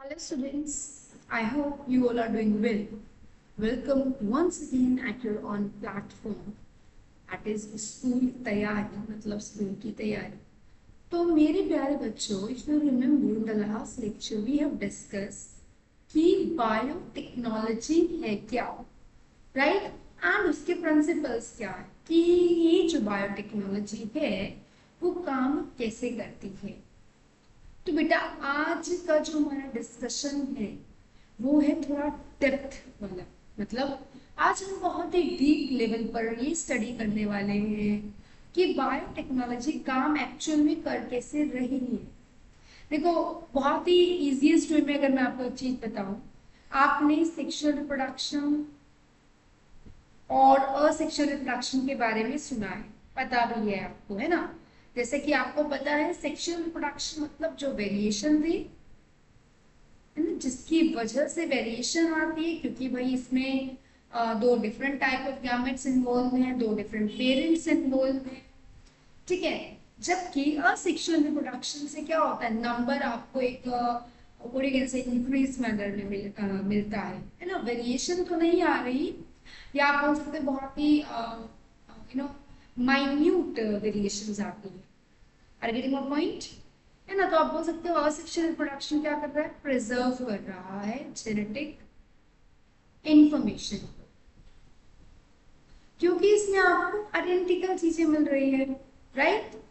Hello students, I hope you all are doing well. Welcome once again at your own platform that is school तैयारी मतलब school की तैयारी। तो मेरे प्यारे बच्चों, if you remember in the last lecture we have discussed कि biotechnology है क्या, राइट एंड उसके प्रिंसिपल्स क्या है कि ये जो बायोटेक्नोलॉजी है वो काम कैसे करती है। तो बेटा आज का जो हमारा डिस्कशन है वो है थोड़ा डेप्थ वाला, मतलब आज हम बहुत ही डीप लेवल पर ये स्टडी करने वाले हैं कि बायोटेक्नोलॉजी काम एक्चुअल में कर कैसे रही है। देखो, बहुत ही इजीएस्ट वे में अगर मैं आपको एक चीज बताऊं, आपने सेक्सुअल रिप्रोडक्शन और असेक्सुअल रिप्रोडक्शन के बारे में सुना है, पता भी है आपको, है ना। जैसे कि आपको पता है सेक्सुअल रिप्रोडक्शन मतलब जो वेरिएशन थी, है ना, जिसकी वजह से वेरिएशन आती है, क्योंकि भाई इसमें दो different type of gametes involve हैं, दो डिफरेंट पेरेंट्स इन्वॉल्व हैं, ठीक है। जबकि असेक्सुअल रिप्रोडक्शन से क्या होता है, नंबर आपको एक ओरिजिन से इंक्रीज मैनर में मिलता है ना, वेरिएशन तो नहीं आ रही, या आप बोल सकते बहुत ही माइन्यूट वेरिएशंस आती है। आर गेटिंग माय पॉइंट, है ना। तो आप बोल सकते हो असेक्सुअल रिप्रोडक्शन क्या कर रहा है, प्रिजर्व कर रहा है जेनेटिक इंफॉर्मेशन, क्योंकि इसमें आपको आइडेंटिकल चीजें मिल रही है, राइट।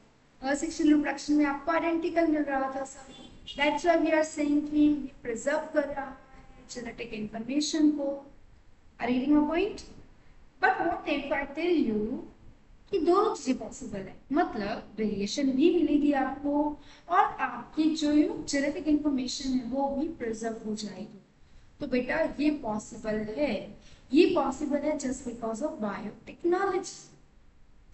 असेक्सुअल रिप्रोडक्शन में आपको आइडेंटिकल मिल रहा था सब, that's why we are saying कि ये प्रिजर्व कर रहा है जेनेटिक इंफॉर्मेशन को। Are reading my point. But what if I tell you कि दोनों चीजें पॉसिबल है, मतलब वेरिएशन भी मिलेगी आपको और आपकी जो जेनेटिक इंफॉर्मेशन है वो भी प्रिजर्व हो जाएगी। तो बेटा ये पॉसिबल है, ये पॉसिबल है जस्ट बिकॉज ऑफ बायोटेक्नोलॉजी,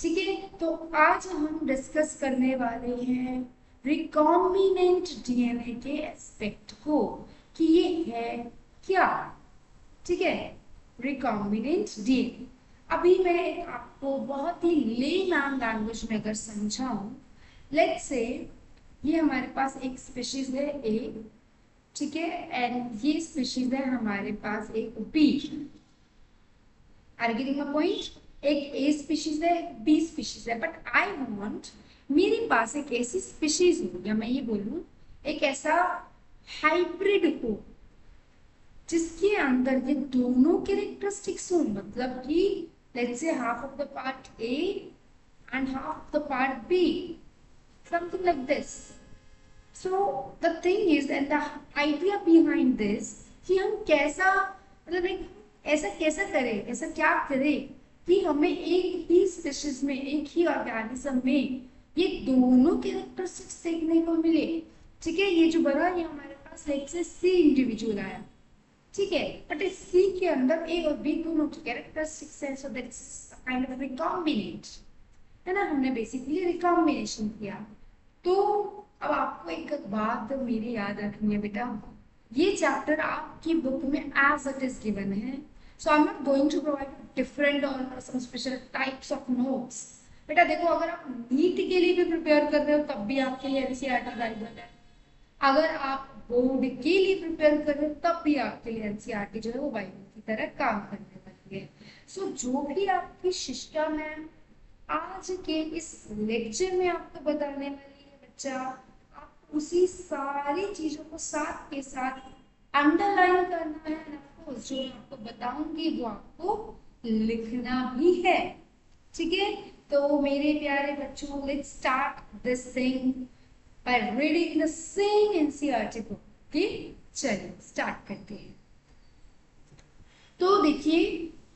ठीक है। तो आज हम डिस्कस करने वाले हैं रिकॉम्बिनेंट डीएनए के एस्पेक्ट को कि ये है क्या, ठीक है। रिकॉम्बिनेंट डीएनए, अभी मैं आपको बहुत ही लेमैन लैंग्वेज में अगर समझाऊं, लेट्स से ये हमारे पास एक स्पीशीज है ए, ठीक है, एंड ये स्पीशीज है हमारे पास एक B. Are getting my point. एक ए स्पीशीज है, एक बी स्पीशीज है, बट आई वांट मेरे पास एक ऐसी स्पीशीज हो, या मैं ये बोलूं एक ऐसा हाइब्रिड हो जिसके अंदर ये दोनों कैरेक्टरिस्टिक्स हो, मतलब कि let's say half of the part A and half of the part B, something like this. So the thing is and the idea behind this कि हम कैसा, मतलब एक ऐसा कैसा करें, ऐसा क्या करें कि हमें एक ही स्पीशीज में, एक ही ऑर्गेनिज्म में ये दोनों कैरेक्टरिस्टिक्स देखने को मिले, ठीक है। ये जो बना ये हमारे पास लेट्स से सी इंडिविजुअल आया, ठीक है, बट इस सी के अंदर ए और बी दोनों की कैरेक्टरिस्टिक्स है, so that's kind of recombinant, है ना, हमने बेसिकली रिकॉम्बिनेशन किया। तो अब आपको एक बात मेरी याद रखनी है बेटा, ये चैप्टर आपकी बुक में एज इट इज गिवन है, so I am not going to provide different और some special types of notes. बेटा देखो, अगर आप नीट के लिए भी प्रिपेयर कर रहे हो तब भी आपके लिए एनसीईआरटी बाइबल है, अगर आप बोर्ड के लिए प्रिपेयर कर रहे हो तब भी आपके लिए एनसीईआरटी जो है वो बाइबल की तरह काम करने वाली है। सो जो भी आपकी शिक्षा में आज के इस लेक्चर में आपको बताने वाली है बच्चा, आप उसी सारी चीजों को साथ के साथ अंडरलाइन करना है, अफकोर्स जो मैं आपको बताऊंगी वो आपको लिखना भी है, ठीक है। तो मेरे प्यारे बच्चों, let's start this thing by reading the same NCERT book, okay? चलिए स्टार्ट करते हैं। तो देखिए,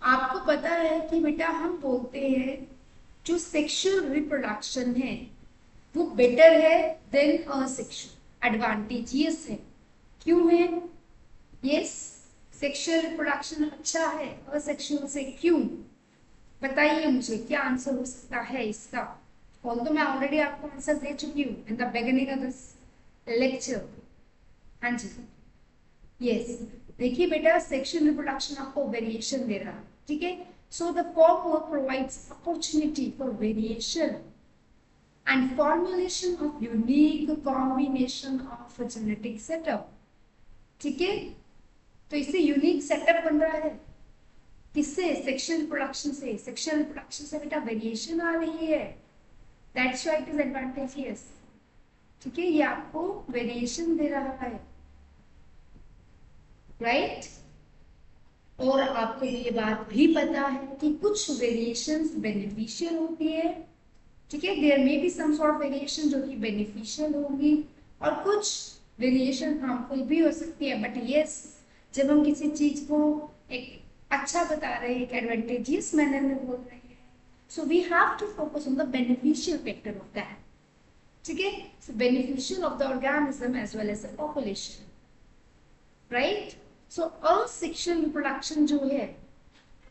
आपको पता है कि बेटा हम बोलते हैं जो सेक्सुअल रिप्रोडक्शन है वो बेटर है देन असेक्सुअल, एडवांटेजियस है। क्यों है? यस, सेक्सुअल रिप्रोडक्शन अच्छा है असेक्सुअल से, क्यों? बताइए मुझे क्या आंसर हो सकता है इसका। तो मैं ऑलरेडी आपको आंसर दे चुकी हूँ in the beginning of this lecture. हाँ जी, यस। देखिए बेटा, सेक्सुअल रिप्रोडक्शन आपको वेरिएशन दे रहा है, ठीक है। So the form provides opportunity for variation and formulation of unique combination of a genetic setup. ठीक है, तो इससे यूनिक सेटअप बन रहा है। किससे? सेक्शुअल रिप्रोडक्शन से। सेक्शुअल रिप्रोडक्शन से बेटा वेरिएशन आ रही है, that's why it is advantageous. ठीक है, ये आपको वेरिएशन दे रहा है, राइट। और आपको ये बात भी पता है कि कुछ वेरिएशंस बेनिफिशियल होती है, ठीक है, there may be some sort variation जो कि बेनिफिशियल होगी, और कुछ वेरिएशन हार्मफुल भी हो सकती है। बट यस, जब हम किसी चीज को एक अच्छा बता रहे हैं, एक एडवांटेजियस मैनर में बोल रहे हैं, so we have to focus on the beneficial factor of that. ठीक है, so beneficial of the organism as well as the population, right. So asexual reproduction जो है,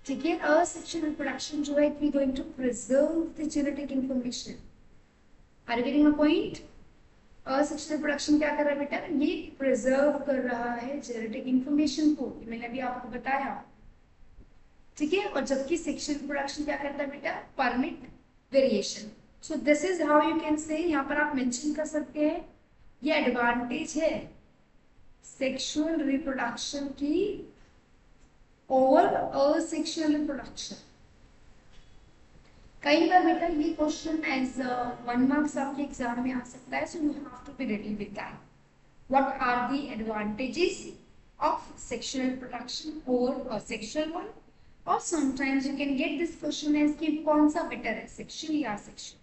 ठीक है, असेक्सुअल रिप्रोडक्शन जो है, we going to preserve the genetic information. Are you getting my point? Asexual reproduction क्या कर रहा है बेटा? ये प्रिजर्व कर रहा है जेनेटिक इंफॉर्मेशन को, मैंने अभी आपको बताया, ठीक है। और जबकि सेक्सुअल रिप्रोडक्शन क्या करता है बेटा? Permit variation. So this is how you can से, यहाँ पर आप मेंशन कर सकते हैं, ये एडवांटेज है सेक्सुअल रिप्रोडक्शन की ओवर असेक्सुअल रिप्रोडक्शन। कई बार बेटा ये क्वेश्चन एज 1 मार्क्स आपके एग्जाम में आ सकता है, so you have to be ready with that. What are the advantages of sexual reproduction over asexual one, और sometimes you can get this question as कि कौन सा बेटर है, सेक्सुअल या असेक्सुअल।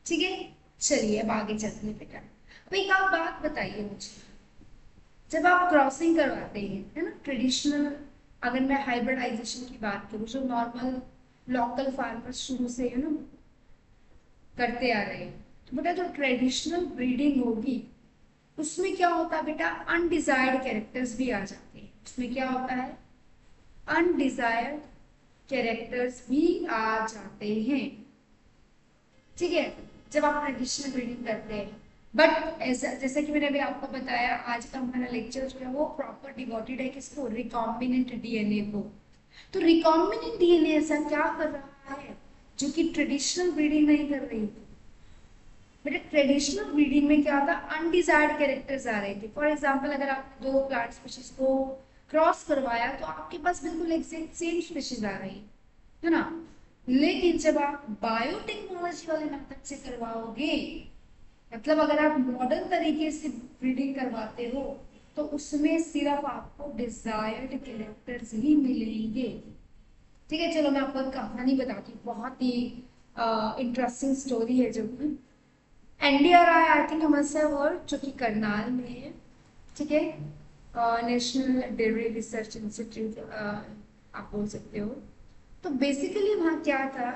ठीक है, चलिए अब आगे चलते हैं बेटा। अब एक आप बात बताइए मुझे, जब आप क्रॉसिंग करवाते हैं, है ना, ट्रेडिशनल, अगर मैं हाइब्रिडाइजेशन की बात करूँ, जो नॉर्मल लोकल फार्मर्स शुरू से, है ना, करते आ रहे हैं, तो बेटा जो ट्रेडिशनल ब्रीडिंग होगी उसमें क्या होता है बेटा? अनडिजायर्ड कैरेक्टर्स भी आ जाते हैं। उसमें क्या होता है? अनडिजायर्ड कैरेक्टर्स भी आ जाते हैं, ठीक है, जब आप ट्रेडिशनल ब्रीडिंग करते हैं। बट ऐसा, जैसे कि मैंने अभी आपको बताया, आज का हमारा लेक्चर जो है वो प्रॉपर डिवोटेड है किसको? रिकॉम्बिनेंट डीएनए को। तो रिकॉम्बिनेंट डीएनए ऐसा क्या कर रहा है जो कि ट्रेडिशनल ब्रीडिंग नहीं कर रही थी? बेटा ट्रेडिशनल ब्रीडिंग में क्या होता? अनडिजायर्ड कैरेक्टर्स आ रहे थे। फॉर एग्जाम्पल, अगर आपने 2 प्लांट स्पीशीज को क्रॉस करवाया तो आपके पास बिल्कुल एग्जैक्ट सेम स्पीशीज आ रही है ना। लेकिन जब आप बायोटेक्नोलॉजी वाले मेथड से करवाओगे, मतलब अगर आप मॉडर्न तरीके से ब्रीडिंग करवाते हो, तो उसमें सिर्फ आपको डिजायर्ड कैरेक्टर्स ही मिलेंगे। ठीक है, चलो मैं आपको एक कहानी बताती हूँ, बहुत ही इंटरेस्टिंग स्टोरी है, जो कि NDRI I think must have heard, जो कि करनाल में है, ठीक है, नेशनल डेयरी रिसर्च इंस्टीट्यूट आप बोल सकते हो। तो बेसिकली वहाँ क्या था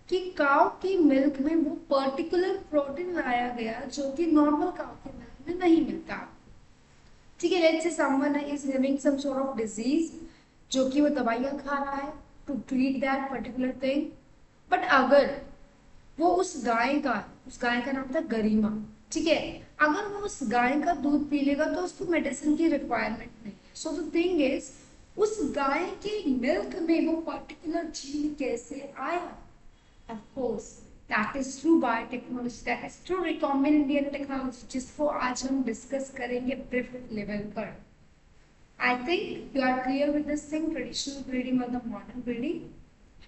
कि काउ की मिल्क में वो पर्टिकुलर प्रोटीन लाया गया जो कि नॉर्मल काउ के मिल्क में नहीं मिलता। ठीक है, let's say someone is having some sort of disease, जो कि वो दवाइयाँ खा रहा है to treat that particular thing. But अगर वो उस गाय का नाम था गरिमा, ठीक है, अगर वो उस गाय का दूध पी लेगा तो उसको मेडिसिन की रिक्वायरमेंट नहीं है। सो द थिंग इज, उस गाय के मिल्क में वो पर्टिकुलर जीन कैसे आया? Of course that is through biotechnology, that is through recombinant DNA technology, जिसको आज हम डिस्कस करेंगे ब्रीफ लेवल पर। I think you are clear with this thing, traditional breeding और द मॉडर्न ब्रीडिंग।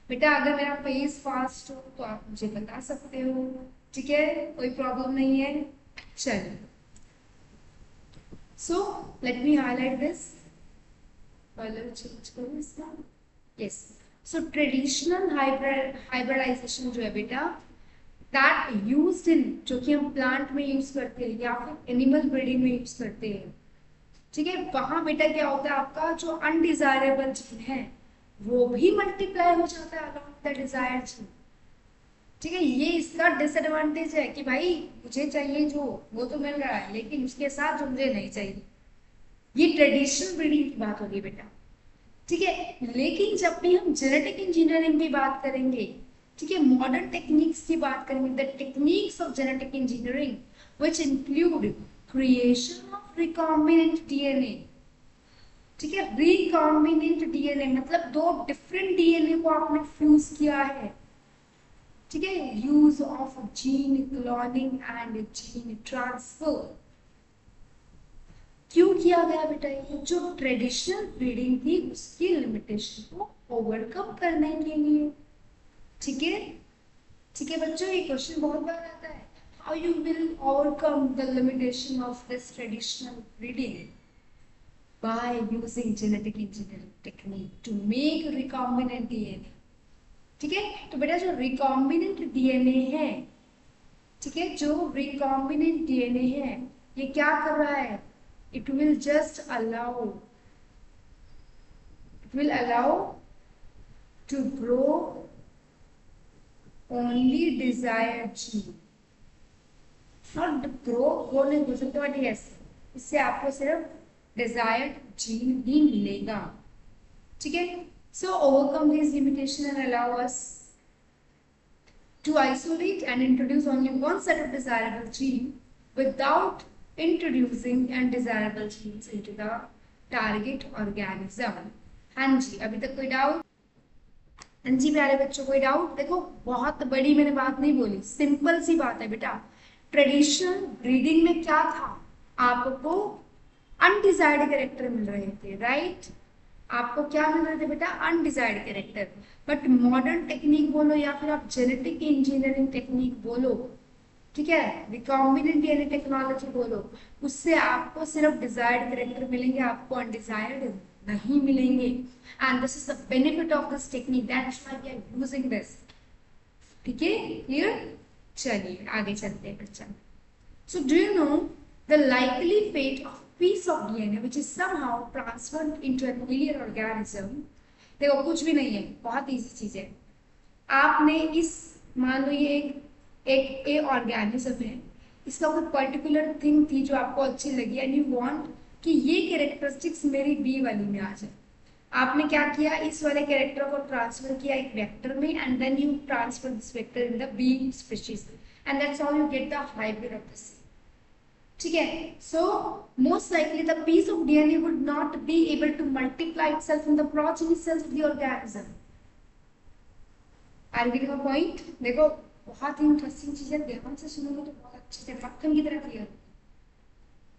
बेटा अगर मेरा पेस फास्ट हो तो आप मुझे बता सकते हो, ठीक है, कोई प्रॉब्लम नहीं है। चलिए, so let me highlight this, colour change करो इसका। यस, सो ट्रेडिशनल हाइब्रिडाइजेशन जो है बेटा, दैट यूज्ड इन, जो कि हम प्लांट में यूज करते हैं या फिर एनिमल ब्रीडिंग में यूज करते हैं, ठीक है, वहां बेटा क्या होता है, आपका जो अनडिजायरेबल जीन है वो भी मल्टीप्लाई हो जाता है अलॉन्ग द डिजायर्ड जीन। ठीक है, ये इसका डिसएडवांटेज है कि भाई मुझे चाहिए जो, वो तो मिल रहा है, लेकिन उसके साथ जो मुझे नहीं चाहिए। ये ट्रेडिशनल ब्रीडिंग की बात होगी बेटा, ठीक है। लेकिन जब भी हम जेनेटिक इंजीनियरिंग की बात करेंगे, ठीक है, मॉडर्न टेक्निक्स की बात करेंगे, the techniques of genetic engineering which include creation of recombinant DNA, ठीक है, रिकॉम्बिनेंट डीएनए मतलब 2 डिफरेंट डीएनए को आपने फ्यूज किया है, ठीक है, use of gene cloning and gene transfer क्यों किया गया बेटा? ये जो ट्रेडिशनल ब्रीडिंग थी उसकी लिमिटेशन को ओवरकम करने के लिए। ठीक है, ठीक है बच्चों, ये क्वेश्चन बहुत बार आता है, how you will overcome the limitation of this traditional breeding? by using genetic engineering technique to make recombinant DNA। ठीक है, तो बेटा जो recombinant DNA है, ठीक है, जो recombinant DNA है, ये क्या कर रहा है? It will just allow, it will allow to grow only desired gene, not grow नहीं बोल सकते बट yes, इससे आपको सिर्फ desired gene ही मिलेगा। ठीक है, so overcome these limitation and allow us to isolate and introduce only one set of desirable gene without introducing undesirable genes into the target organism। हाँ जी, अभी तक कोई डाउट? हाँ जी प्यारे बच्चों, कोई डाउट? देखो बहुत बड़ी मैंने बात नहीं बोली, सिंपल सी बात है बेटा। ट्रेडिशनल ब्रीडिंग में क्या था? आपको अनडिजायर्ड कैरेक्टर मिल रहे थे, राइट? आपको क्या मिल रहे थे बेटा? Undesired character. But modern technique बोलो या फिर आप जेनेटिक इंजीनियरिंग टेक्निक बोलो, ठीक है, रिकॉम्बिनेंट डीएनए टेक्नोलॉजी बोलो, उससे आपको सिर्फ डिजायर्ड कैरेक्टर मिलेंगे, आपको अनडिजायर्ड नहीं मिलेंगे। And this is the benefit of this technique, that's why we are using this. ठीक है, क्लियर? चलिए आगे चलते हैं बच्चा। So do you know the likely fate of piece of DNA which is somehow transferred into an alien organism? देखो कुछ भी नहीं है, बहुत इजी चीज है। आपने इस, मान लो ये एक ए ऑर्गेनिज्म है, इसका कोई पर्टिकुलर थिंग थी जो आपको अच्छी लगी एंड यू वांट कि ये कैरेक्टरिस्टिक्स मेरी बी वाली में आ जाए। आपने क्या किया? इस वाले कैरेक्टर को ट्रांसफर किया एक वेक्टर में and then you transfer this vector in the B species and that's how you get the hybrid of the C. ठीक है, so most likely the piece of DNA would not be able to multiply itself in the progeny cells of the organism. Are you getting my point? देखो बहुत ही interesting चीज है, ध्यान से सुनोगे तो बहुत अच्छे से मक्खन की तरह क्लियर।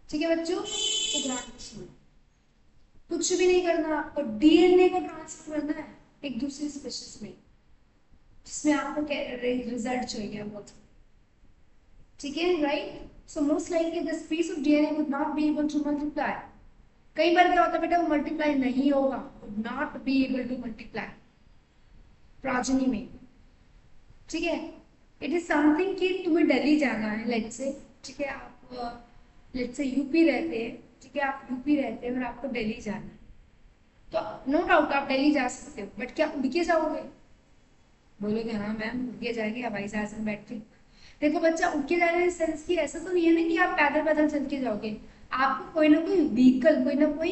ठीक है बच्चों, तो ध्यान से सुनो, कुछ भी नहीं करना, आपको डीएनए को ट्रांसफर करना है एक दूसरी स्पीशीज में, जिसमें आपको रिजल्ट चाहिए वो। ठीक है, right? So most likely this piece of DNA would not be able to multiply। कई बार क्या होता है बेटा, वो मल्टीप्लाई नहीं होगा, would not be able to multiply progeny में। ठीक है, इट इज समथिंग कि तुम्हें दिल्ली जाना है, लेट्स से, ठीक है, आप लेट्स से यूपी रहते हैं, ठीक है, आप यूपी रहते हैं और आपको दिल्ली जाना है, तो नो डाउट आप दिल्ली जा सकते हो, बट क्या उड़ के जाओगे? बोलोगे हाँ मैम उड़ के जाएंगे हवाई जहाज में बैठ के। देखो बच्चा, उड़ के जाने सेंस की ऐसा तो ये नहीं कि आप पैदल पैदल चल के जाओगे, आपको कोई ना कोई व्हीकल, कोई ना कोई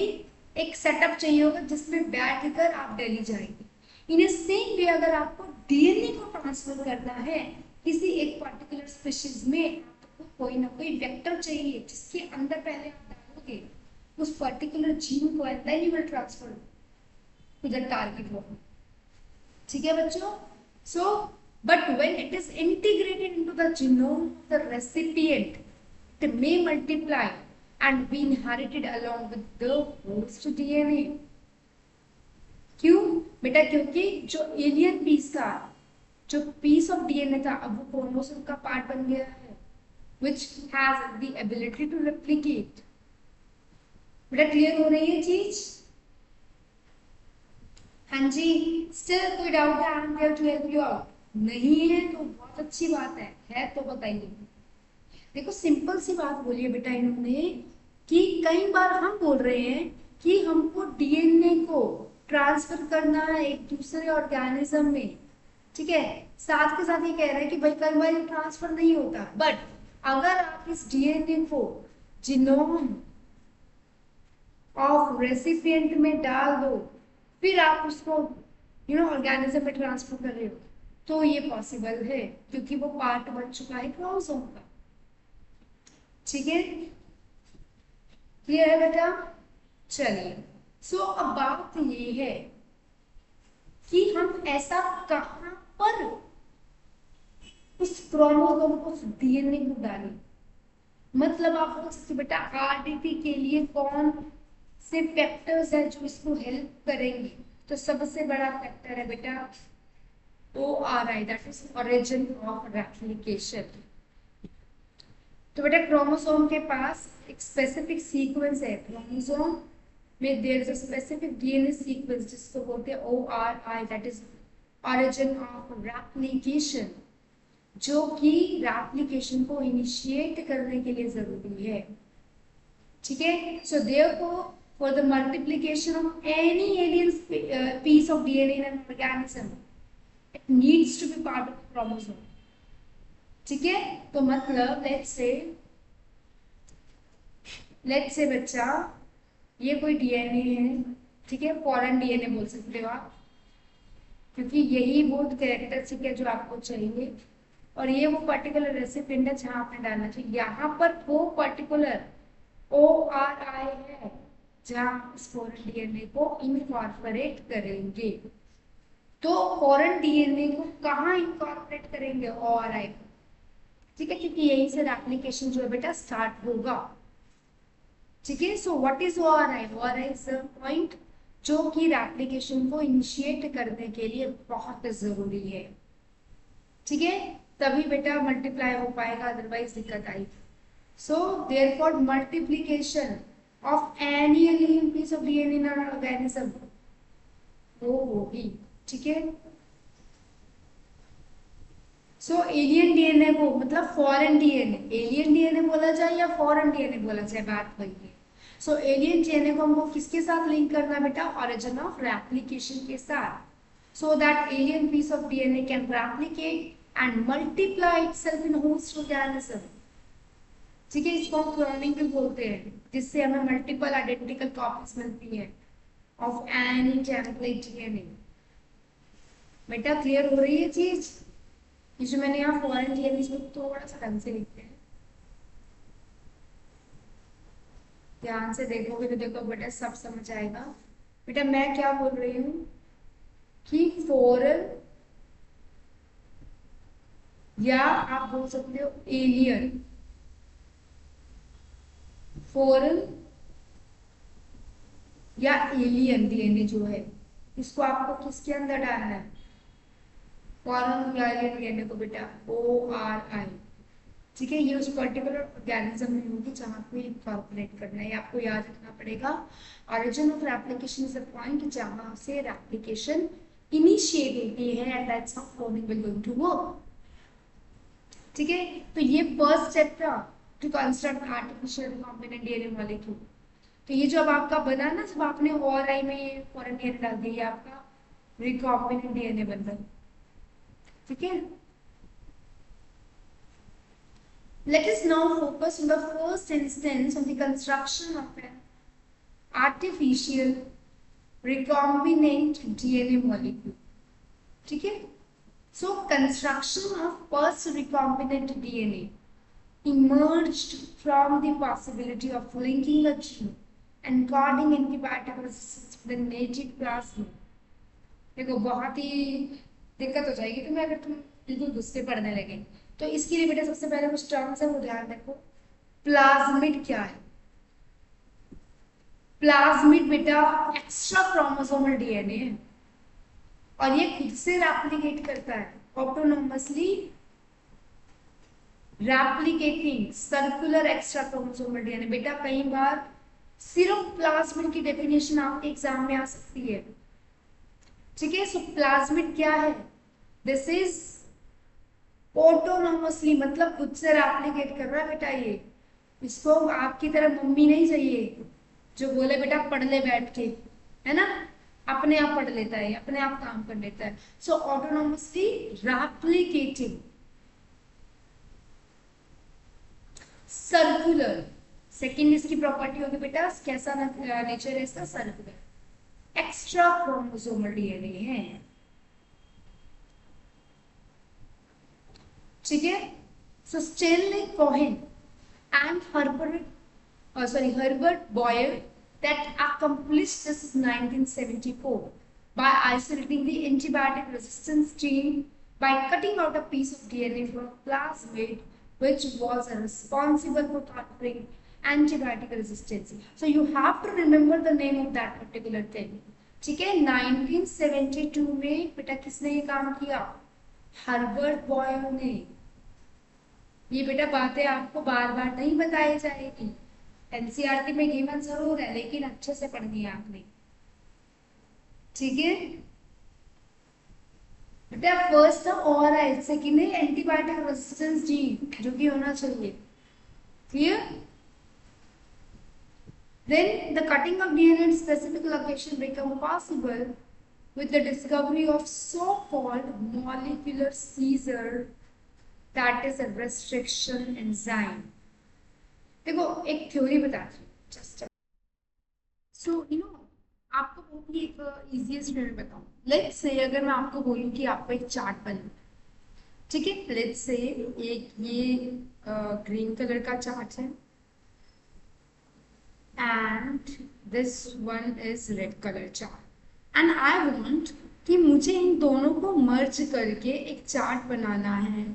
एक सेटअप चाहिए होगा जिसमें बैठ कर आप दिल्ली जाएंगे। इन सेम वे अगर आपको डीएनए को ट्रांसफर करना है किसी एक पर्टिकुलर स्पीशीज में, आपको कोई ना कोई वेक्टर चाहिए जिसके अंदर पहले आप डालोगे उस पर्टिकुलर जीन को and then you will transfer to the target form. ठीक है बच्चों, सो but when it is integrated into the genome of the recipient, it may multiply and be inherited along with the host DNA। क्यों बेटा? क्योंकि जो alien piece था, जो piece of DNA था, अब वो क्रोमोसोम का पार्ट बन गया है, which has the ability to replicate। बेटा क्लियर हो रही है चीज? हाँ जी, स्टिल कोई डाउट है? I am here to help you out. नहीं है तो बहुत अच्छी बात है तो बताइए। देखो सिंपल सी बात बोलिए बेटा इन्होंने कि कई बार हम बोल रहे हैं कि हमको डीएनए को ट्रांसफर करना है एक दूसरे ऑर्गेनिज्म में, ठीक है, साथ के साथ ये कह रहे हैं कि भाई कई बार ट्रांसफर नहीं होता, बट अगर आप इस डीएनए को जीनोम ऑफ रेसिपिएंट में डाल दो, फिर आप उसको ऑर्गेनिज्म में ट्रांसफर कर रहे हो, तो ये पॉसिबल है क्योंकि वो पार्ट बन चुका है क्रोमोसोम का। ठीक है, क्लियर है बेटा? चलिए, सो अब बात ये है कि हम ऐसा कहां पर उस क्रोमोसोम को, उस डीएनए को डालें मतलब आप बोल सकते हो बेटा आरडीटी के लिए कौन से फैक्टर्स है जो इसको हेल्प करेंगे। तो सबसे बड़ा फैक्टर है बेटा ORI, that is origin of replication. तो बेटा क्रोमोसोम के पास एक स्पेसिफिक सीक्वेंस है, क्रोमोसोम में there is a specific DNA sequence जिसको बोलते हैं ORI, that is origin of replication, जो कि रेप्लिकेशन को इनिशिएट करने के लिए जरूरी है। ठीक है, so therefore for the multiplication of any alien piece of DNA in an organism it needs to be part of chromosome. ठीक है, तो मतलब लेट्स से बच्चा ये कोई डीएनए है, ठीक है, फॉरेन डीएनए बोल सकते हो आप, क्योंकि यही वो कैरेक्टरिस्टिक है जो आपको चाहिए, और ये वो पर्टिकुलर रेसिपिएंट है जहां आपने डालना चाहिए। यहाँ पर वो पर्टिकुलर ORI है जहां इस फॉरेन डीएनए को इनकॉर्पोरेट करेंगे। तो फॉरेन डीएनए को कहाँ इनकॉर्पोरेट करेंगे? ORI को। ठीक है, क्योंकि यहीं से रेप्लिकेशन जो है बेटा स्टार्ट होगा। ठीक है, so what is ORI? ORI is the point जो कि रेप्लिकेशन को इनिशिएट करने के लिए बहुत जरूरी है। ठीक है, तभी बेटा मल्टीप्लाई हो पाएगा, अदरवाइज दिक्कत आएगी। So therefore multiplication of any alien piece of DNA in an organism वो होगी। ठीक है, सो एलियन डीएनए को मतलब फॉरेन डीएनए, एलियन डीएनए बोला जाए या फॉरेन डीएनए बोला जाए, बात वही है। सो एलियन डीएनए को हमको किसके साथ लिंक करना बेटा? ओरिजिन ऑफ रेप्लिकेशन के साथ, so that alien piece of DNA can replicate and multiply itself in host organism। ठीक है, इसको हम क्लोनिंग भी बोलते हैं, जिससे हमें मल्टीपल आइडेंटिकल कॉपीज मिलती है ऑफ एनी टेम्पलेट डीएनए। बेटा क्लियर हो रही है चीज? ये जो मैंने यहाँ फॉरेन डीएनए इसमें थोड़ा सा ढंग से लिखते हैं, ध्यान से देखोगे तो देखो बेटा सब समझ आएगा। बेटा मैं क्या बोल रही हूँ कि फॉरेन या आप बोल सकते हो एलियन, फॉरेन या एलियन डीएनए जो है इसको आपको किसके अंदर डालना है? फॉरेन या एलियन डीएनए को बेटा ORI। ठीक है, ये उस पर्टिकुलर ऑर्गेनिज्म में होगी जहां पे इनकॉर्पोरेट करना है, आपको याद रखना पड़ेगा। Origin of replication is the point जहां से रेप्लिकेशन इनिशिएट होती है, and that's how cloning will going to work. ठीक है, तो ये फर्स्ट स्टेप था to construct artificial recombinant DNA molecule. तो ये जो अब आपका बना ना, जब आपने ORI में ये फॉरेन डीएनए डाल दिया, आपका रिकॉम्बिनेंट डीएनए बन गया। ठीक है, let us now focus on the first instance of the construction of an artificial recombinant DNA molecule। ठीक है, so construction of first recombinant DNA emerged from the possibility of linking a gene and coding antibiotic resistance to the native plasmid। देखो बहुत ही दिक्कत हो जाएगी तुम्हें अगर तुम बिल्कुल गुस्से पड़ने लगे, तो इसके लिए बेटा सबसे पहले कुछ टर्म्स है वो ध्यान रखो। प्लाज्मिड क्या है? प्लाज्मिड बेटा एक्स्ट्रा क्रोमोसोमल डीएनए है, और ये खुद से रेप्लिकेट करता है, autonomously replicating circular extra chromosomal DNA. बेटा कई बार सिर्फ प्लाज्मिड की डेफिनेशन आपके एग्जाम में आ सकती है। ठीक है, सो प्लाज्मिड क्या है? दिस इज ऑटोनोमसली, मतलब खुद से रेप्लिकेट कर रहा है बेटा। ये इसको आपकी तरह मम्मी नहीं चाहिए जो बोले बेटा पढ़ ले बैठ के, है ना, अपने आप पढ़ लेता है, अपने आप काम कर लेता है। सो ऑटोनोमसली रेप्लिकेटिंग सर्कुलर। सेकेंड इसकी प्रॉपर्टी होगी बेटा, कैसा नेचर है इसका? सर्कुलर। एक्स्ट्रा क्रोमोसोमल डीएनए है। ठीक है, so Stanley Cohen and Herbert Boyer that accomplished this in 1974 by isolating the antibiotic resistance gene by cutting out a piece of DNA from a plasmid which was responsible for conferring antibiotic resistance. So you have to remember the name of that particular thing. ठीक है, 1972 में बेटा किसने ये काम किया? Herbert boil ने। ये बेटा बातें आपको बार बार नहीं बताई जाएगी, एनसीईआरटी में गिवन जरूर है, लेकिन अच्छे से पढ़नी है आपने। ठीक है बेटा, फर्स्ट था ओराइल, सेकंड है एंटीबायोटिक रेजिस्टेंस जीन, जो कि होना चाहिए। Clear? Then the cutting of DNA at specific location become possible with the discovery of so-called molecular seizure, that is a restriction enzyme. देखो एक थ्योरी बताती हूँ, जस्ट सो आपको बहुत ही एक इजीएस्ट वे में बताऊँ। लेट्स से अगर मैं आपको बोलूँ कि आपको एक चार्ट बना, ठीक है, लेट्स से एक ये ग्रीन कलर का चार्ट है and this one is red color chart and I want कि मुझे इन दोनों को मर्ज करके एक चार्ट बनाना है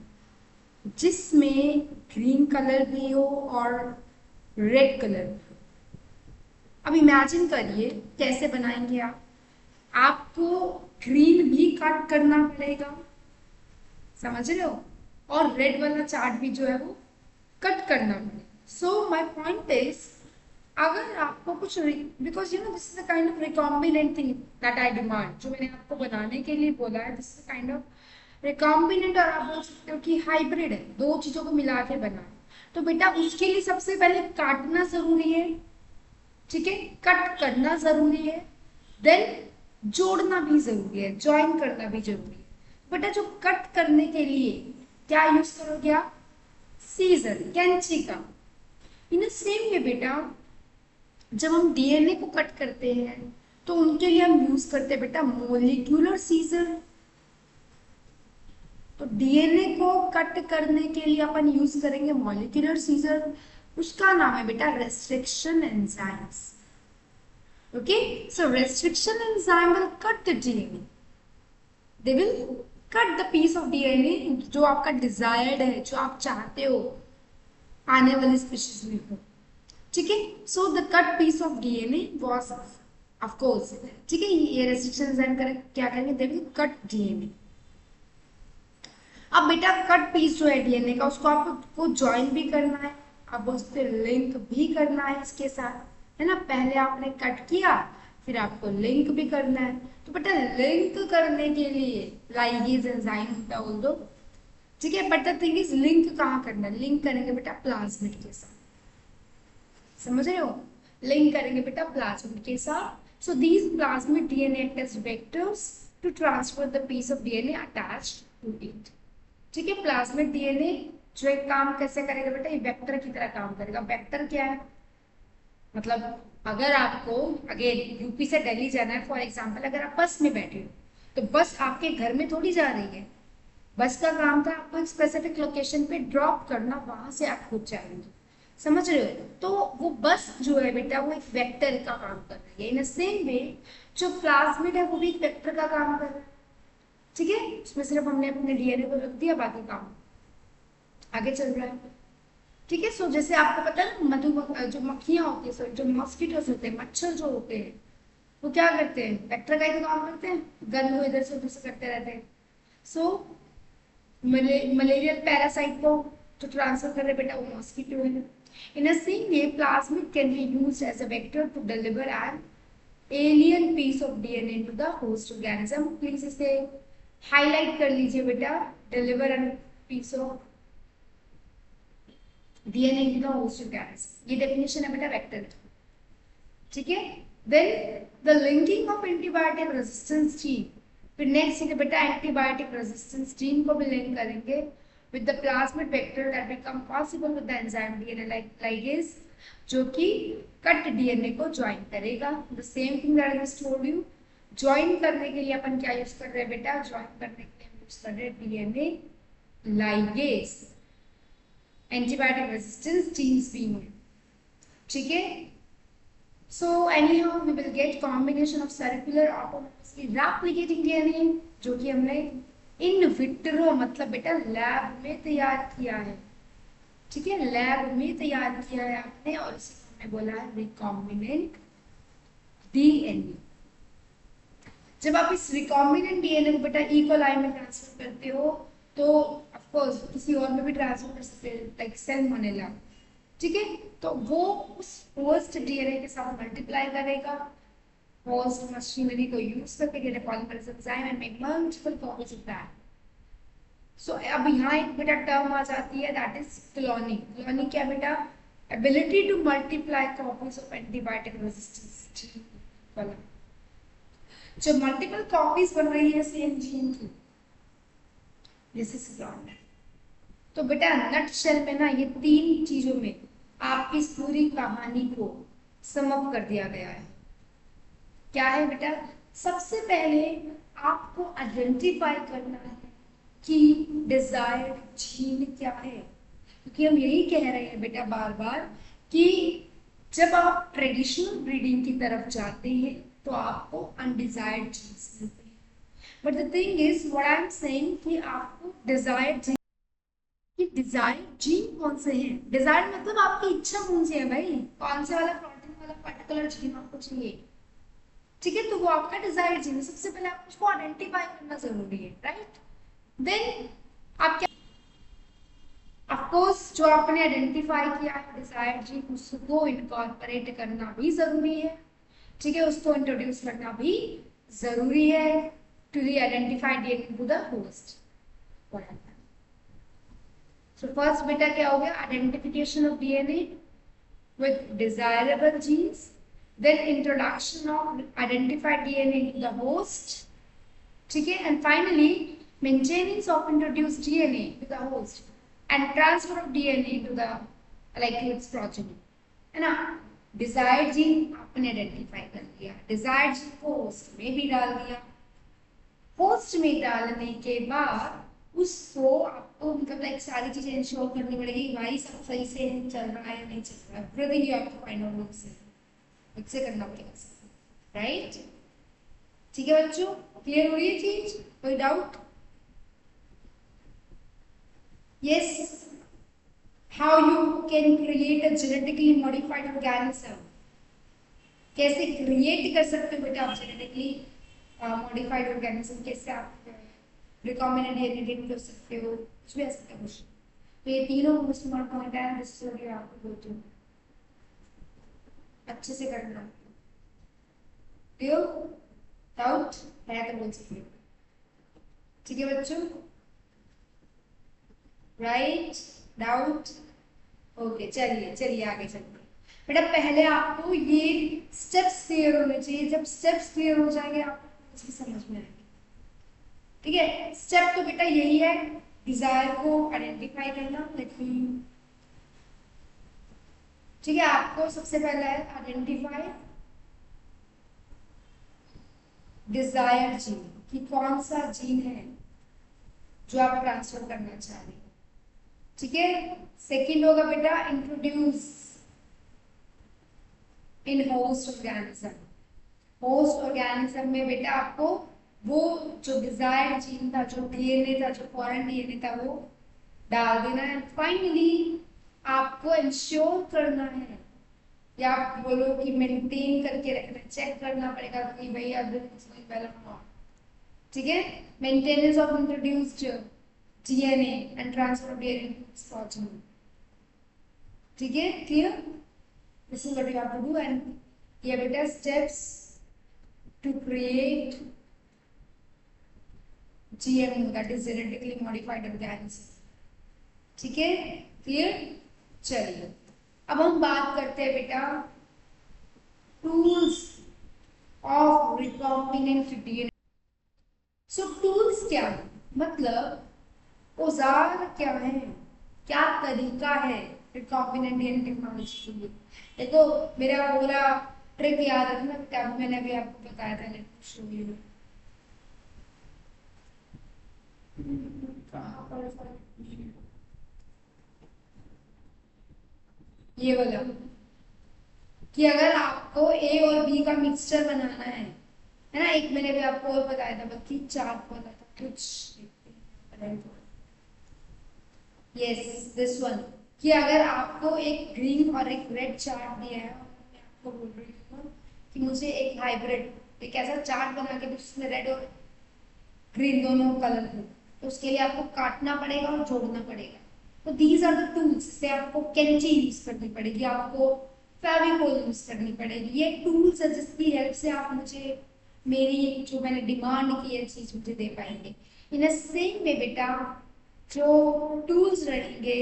जिसमें ग्रीन कलर भी हो और रेड कलर भी हो। अब इमेजिन करिए कैसे बनाएंगे आप। आपको ग्रीन भी कट करना पड़ेगा, समझ रहे हो, और रेड वाला चार्ट भी जो है वो कट करना पड़ेगा। सो माय पॉइंट इज, अगर आपको कुछ, because this is a kind of recombinant thing that I demand, जो मैंने आपको बनाने के लिए बोला है, this is a kind of recombinant, और आप बोल सकते हो कि हाइब्रिड है, दो चीजों को मिला के बना है। तो बेटा उसके लिए सबसे पहले काटना जरूरी है, ठीक है, कट करना जरूरी है, देन जोड़ना भी जरूरी है, ज्वाइन करना भी जरूरी है। बेटा जो कट करने के लिए क्या यूज करोगे आप? सीजर, कैंची का। इन सेम वे बेटा जब हम डीएनए को कट करते हैं तो उनके लिए हम यूज करते हैं बेटा मोलिक्यूलर सीजर। तो डीएनए को कट करने के लिए अपन यूज करेंगे मॉलिक्यूलर सीजर, उसका नाम है बेटा restriction enzymes. Okay, so restriction enzyme will cut the DNA, they will cut the piece of DNA जो आपका डिजायर्ड है, जो आप चाहते हो आने वाली स्पीशीज में हो। ठीक है, so the cut piece of DNA was of course, ठीक है, ये रेस्ट्रिक्शन एंजाइम क्या करेंगे? They will cut DNA. अब बेटा कट पीस जो है डीएनए का, उसको आपको ज्वाइन भी करना है, अब उससे लिंक भी करना है इसके साथ, है ना। पहले आपने कट किया, फिर आपको लिंक भी करना है। तो बेटा लिंक करने के लिए लाइगेज एंजाइम होता है बोल दो, ठीक है, but the thing is link कहाँ करना है? लिंक करेंगे बेटा प्लाज्मिड के साथ, समझ रहे हो, लिंक करेंगे बेटा प्लाज्मिड के साथ। So these plasmid DNA act as vectors to transfer the piece of DNA attached to it. ठीक है, प्लाज्मिड डीएनए जो एक काम कैसे करेगा बेटा? ये वेक्टर की तरह काम करेगा। वेक्टर क्या है? मतलब अगर आपको अगेन यूपी से दिल्ली जाना है फॉर एग्जांपल, अगर आप बस में बैठे हो तो बस आपके घर में थोड़ी जा रही है, बस का काम था आपको एक स्पेसिफिक लोकेशन पे ड्रॉप करना, वहां से आप खुद जाएंगे, समझ रहे हो। तो वो बस जो है बेटा वो एक वेक्टर का काम कर रही है। इन सेम वे जो प्लाज्मिड है वो भी एक वेक्टर का काम कर रहा है, ठीक है, उसमें सिर्फ हमने अपने डीएनए को रख दिया, बाकी काम आगे चल रहा है। ठीक है, सो जैसे आपको पता है मधु जो मक्खियां होती है, सॉरी जो मॉस्किटोस होते हैं, मच्छर जो होते हैं, वो क्या करते हैं? वेक्टर का ही काम करते हैं, गंध को इधर से उधर से करते रहते हैं। सो मलेरियल पैरासाइट को जो ट्रांसफर कर रहे बेटा वो मॉस्किटो है। In a same way plasmid can be used as a vector to deliver an alien piece of DNA to the host organism. Please इसे हाईलाइट कर लीजिए बेटा, deliver an piece of DNA to the host organism, ये definition है बेटा vector, ठीक है। Then the linking of antibiotic resistance gene, फिर नेक्स्ट है बेटा एंटीबायोटिक रेजिस्टेंस जीन को भी लिंक करेंगे with the plasmid vector that become possible with the enzyme DNA ligase, जो कि कट डीएनए को ज्वाइन करेगा। The same thing that I just told you, join करने के लिए अपन क्या यूज कर रहे हैं बेटा? ज्वाइन करने के लिए यूज कर रहे हैं DNA ligase, antibiotic resistance genes भी हैं, ठीक है। So anyhow we will get combination of circular autonomously replicating DNA, जो कि हमने इन विट्रो मतलब बेटा लैब में तैयार किया है, ठीक है, लैब में तैयार किया है आपने और इसे हमने बोला है रिकॉम्बिनेंट डीएनए। जब आप इस रिकॉम्बिनेंट डीएनए को बेटा ई कोलाई में ट्रांसफर करते हो तो ऑफ कोर्स किसी और में भी ट्रांसफर कर सकते हैं, लाइक सैल्मोनेला, ठीक है। तो वो उस होस्ट डीएनए के साथ मल्टीप्लाई करेगा, होस्ट मशीनरी को यूज करके get a polymerase enzyme and make multiple copies of that. So अब यहाँ एक बेटा टर्म आ जाती है, दैट इज क्लोनिंग। क्लोनिंग क्या बेटा? Ability to multiply copies of antibiotic resistance वाला। जो मल्टीपल कॉपीज बन रही है सेम जीन की, दिस इज क्लोनिंग। तो बेटा नट शेल में ना ये तीन चीजों में आपकी इस पूरी कहानी को समअप कर दिया गया है। क्या है बेटा? सबसे पहले आपको आइडेंटिफाई करना है कि डिजायर्ड जीन क्या है, क्योंकि हम यही कह रहे हैं बेटा बार बार कि जब आप ट्रेडिशनल ब्रीडिंग की तरफ जाते हैं तो आपको अनडिजायर्ड जीन्स मिलते हैं। But the thing is what I am saying कि आपको डिजायर्ड जीन, कि डिजायर्ड जीन कौन से हैं? डिजायर्ड मतलब आपकी इच्छा कौन सी है भाई, कौन से वाला प्रोटीन वाला पर्टिकुलर जीन आपको चाहिए, ठीक है। तो वो आपका डिजायर्ड जीन है। सबसे पहले आपको उसको आइडेंटिफाई करना जरूरी है, राइट? देन आप क्या, ऑफकोर्स जो आपने आइडेंटिफाई किया है डिजायर्ड जीन, उसको इनकॉर्पोरेट करना भी जरूरी है, ठीक है। उसको इंट्रोड्यूस करना भी जरूरी है to the identified DNA to the host. So first बेटा क्या हो गया? Identification of DNA with desirable genes, then introduction of identified DNA into the host, ठीक है, and finally maintenance of introduced DNA to the host and transfer of DNA to the like its progeny, है ना। Desired gene आपने identify कर लिया, desired gene को host में भी डाल दिया, होस्ट में डालने के बाद उसको आपको मतलब लाइक सारी चीजें इंश्योर करनी पड़ेगी, भाई सब सही से चल रहा है नहीं चल रहा है, everything you have to find out yourself, इससे करना पड़ेगा, राइट? ठीक है बच्चों, क्लियर हो रही है चीज? कोई doubt? Yes, how you can create a genetically modified organism, कैसे क्रिएट कर सकते हो बेटा आप जेनेटिकली मॉडिफाइड ऑर्गेनिज्म, कैसे आप रिकॉम्बिनेंट डीएनए कर सकते हो, कुछ भी आ सकता है क्वेश्चन। तो ये तीनों मोस्ट इम्पोर्टेंट पॉइंट है, दिस इज व्हाट आपको बोलते हैं, अच्छे से करना। क्लियर? डाउट है तो बोल सकते हो, ठीक है बच्चों? राइट? डाउट? ओके, चलिए चलिए आगे चलते हैं। बेटा पहले आपको ये स्टेप्स क्लियर होने चाहिए, जब स्टेप्स क्लियर हो जाएंगे आपको कुछ भी समझ में आएगा, ठीक है। स्टेप तो बेटा यही है, डिजायर को आइडेंटिफाई करना, ठीक है। आपको सबसे पहला है आइडेंटिफाई डिजायर जीन, कि कौन सा जीन है जो आप ट्रांसफर करना चाह रहे हैं, ठीक है। सेकंड होगा बेटा इंट्रोड्यूस इन होस्ट ऑर्गेनिज्म, होस्ट ऑर्गेनिज्म में बेटा आपको वो जो डिजायर्ड जीन था, जो डीएनए था, जो फॉरेन डीएनए था, वो डाल देना है। फाइनली आपको इंश्योर करना है, या आप बोलो कि मेंटेन करके रखना, चेक करना पड़ेगा कि भाई एवरीथिंग इज गोइंग वेल और नॉट, ठीक है। Maintenance of introduced DNA and transfer of DNA to its progeny, ठीक है। Clear? This is what you have to do, and ये बेटा steps to create GMO, that is genetically modified organism, ठीक है। Clear? चलिए अब हम बात करते हैं बेटा tools of recombinant DNA. So tools क्या है, मतलब औजार क्या है, क्या तरीका है रिकॉम्बिनेंट डीएनए टेक्नोलॉजी के लिए। देखो मेरा पूरा ट्रिक याद रखना बेटा, मैंने अभी आपको बताया था, लेट मी शो यू। ये वाला कि अगर आपको ए और बी का मिक्सचर बनाना है ना, एक मैंने भी आपको और बताया था, बल्कि चार्ट वाला था कुछ, यस दिस वन। कि अगर आपको एक ग्रीन और एक रेड चार्ट दिया है और मैं आपको बोल रही हूँ कि मुझे एक हाइब्रिड एक ऐसा चार्ट बना के जिसमें रेड और ग्रीन दोनों कलर हो, तो उसके लिए आपको काटना पड़ेगा और जोड़ना पड़ेगा। तो दीज आर द टूल्स। से आपको कैंची यूज करनी पड़ेगी, आपको फेविकोल यूज करनी पड़ेगी। ये टूल्स है जिसकी हेल्प से आप मुझे मेरी जो मैंने डिमांड की है चीज मुझे दे पाएंगे। इन सेम में बेटा जो टूल्स रहेंगे,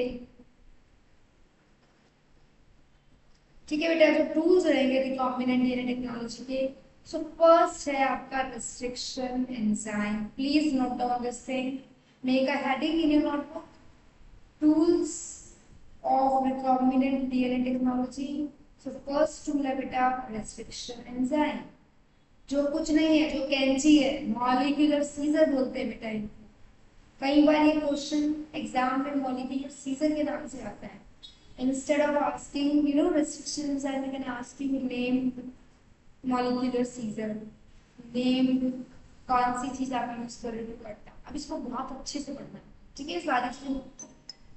ठीक है बेटा, जो टूल्स रहेंगे रिकॉम्बिनेंट डीएनए टेक्नोलॉजी के, सो फर्स्ट है आपका restriction enzyme. Please note down this thing, make a heading in your notebook, tools of recombinant DNA technology. So first tool है बेटा रिस्ट्रिक्शन एंजाइम, जो कुछ नहीं है, जो कैंची है, मॉलिक्यूलर सीजर बोलते हैं बेटा इनको। कई बार ये क्वेश्चन एग्जाम में मॉलिक्यूलर सीजर के नाम से आता है। Instead of asking, restrictions, I'm going to ask you name molecular seizure, name कौन सी चीज आप यूज कर रहे हो करता। अब इसको बहुत अच्छे से पढ़ना है, ठीक है, सारी चीजें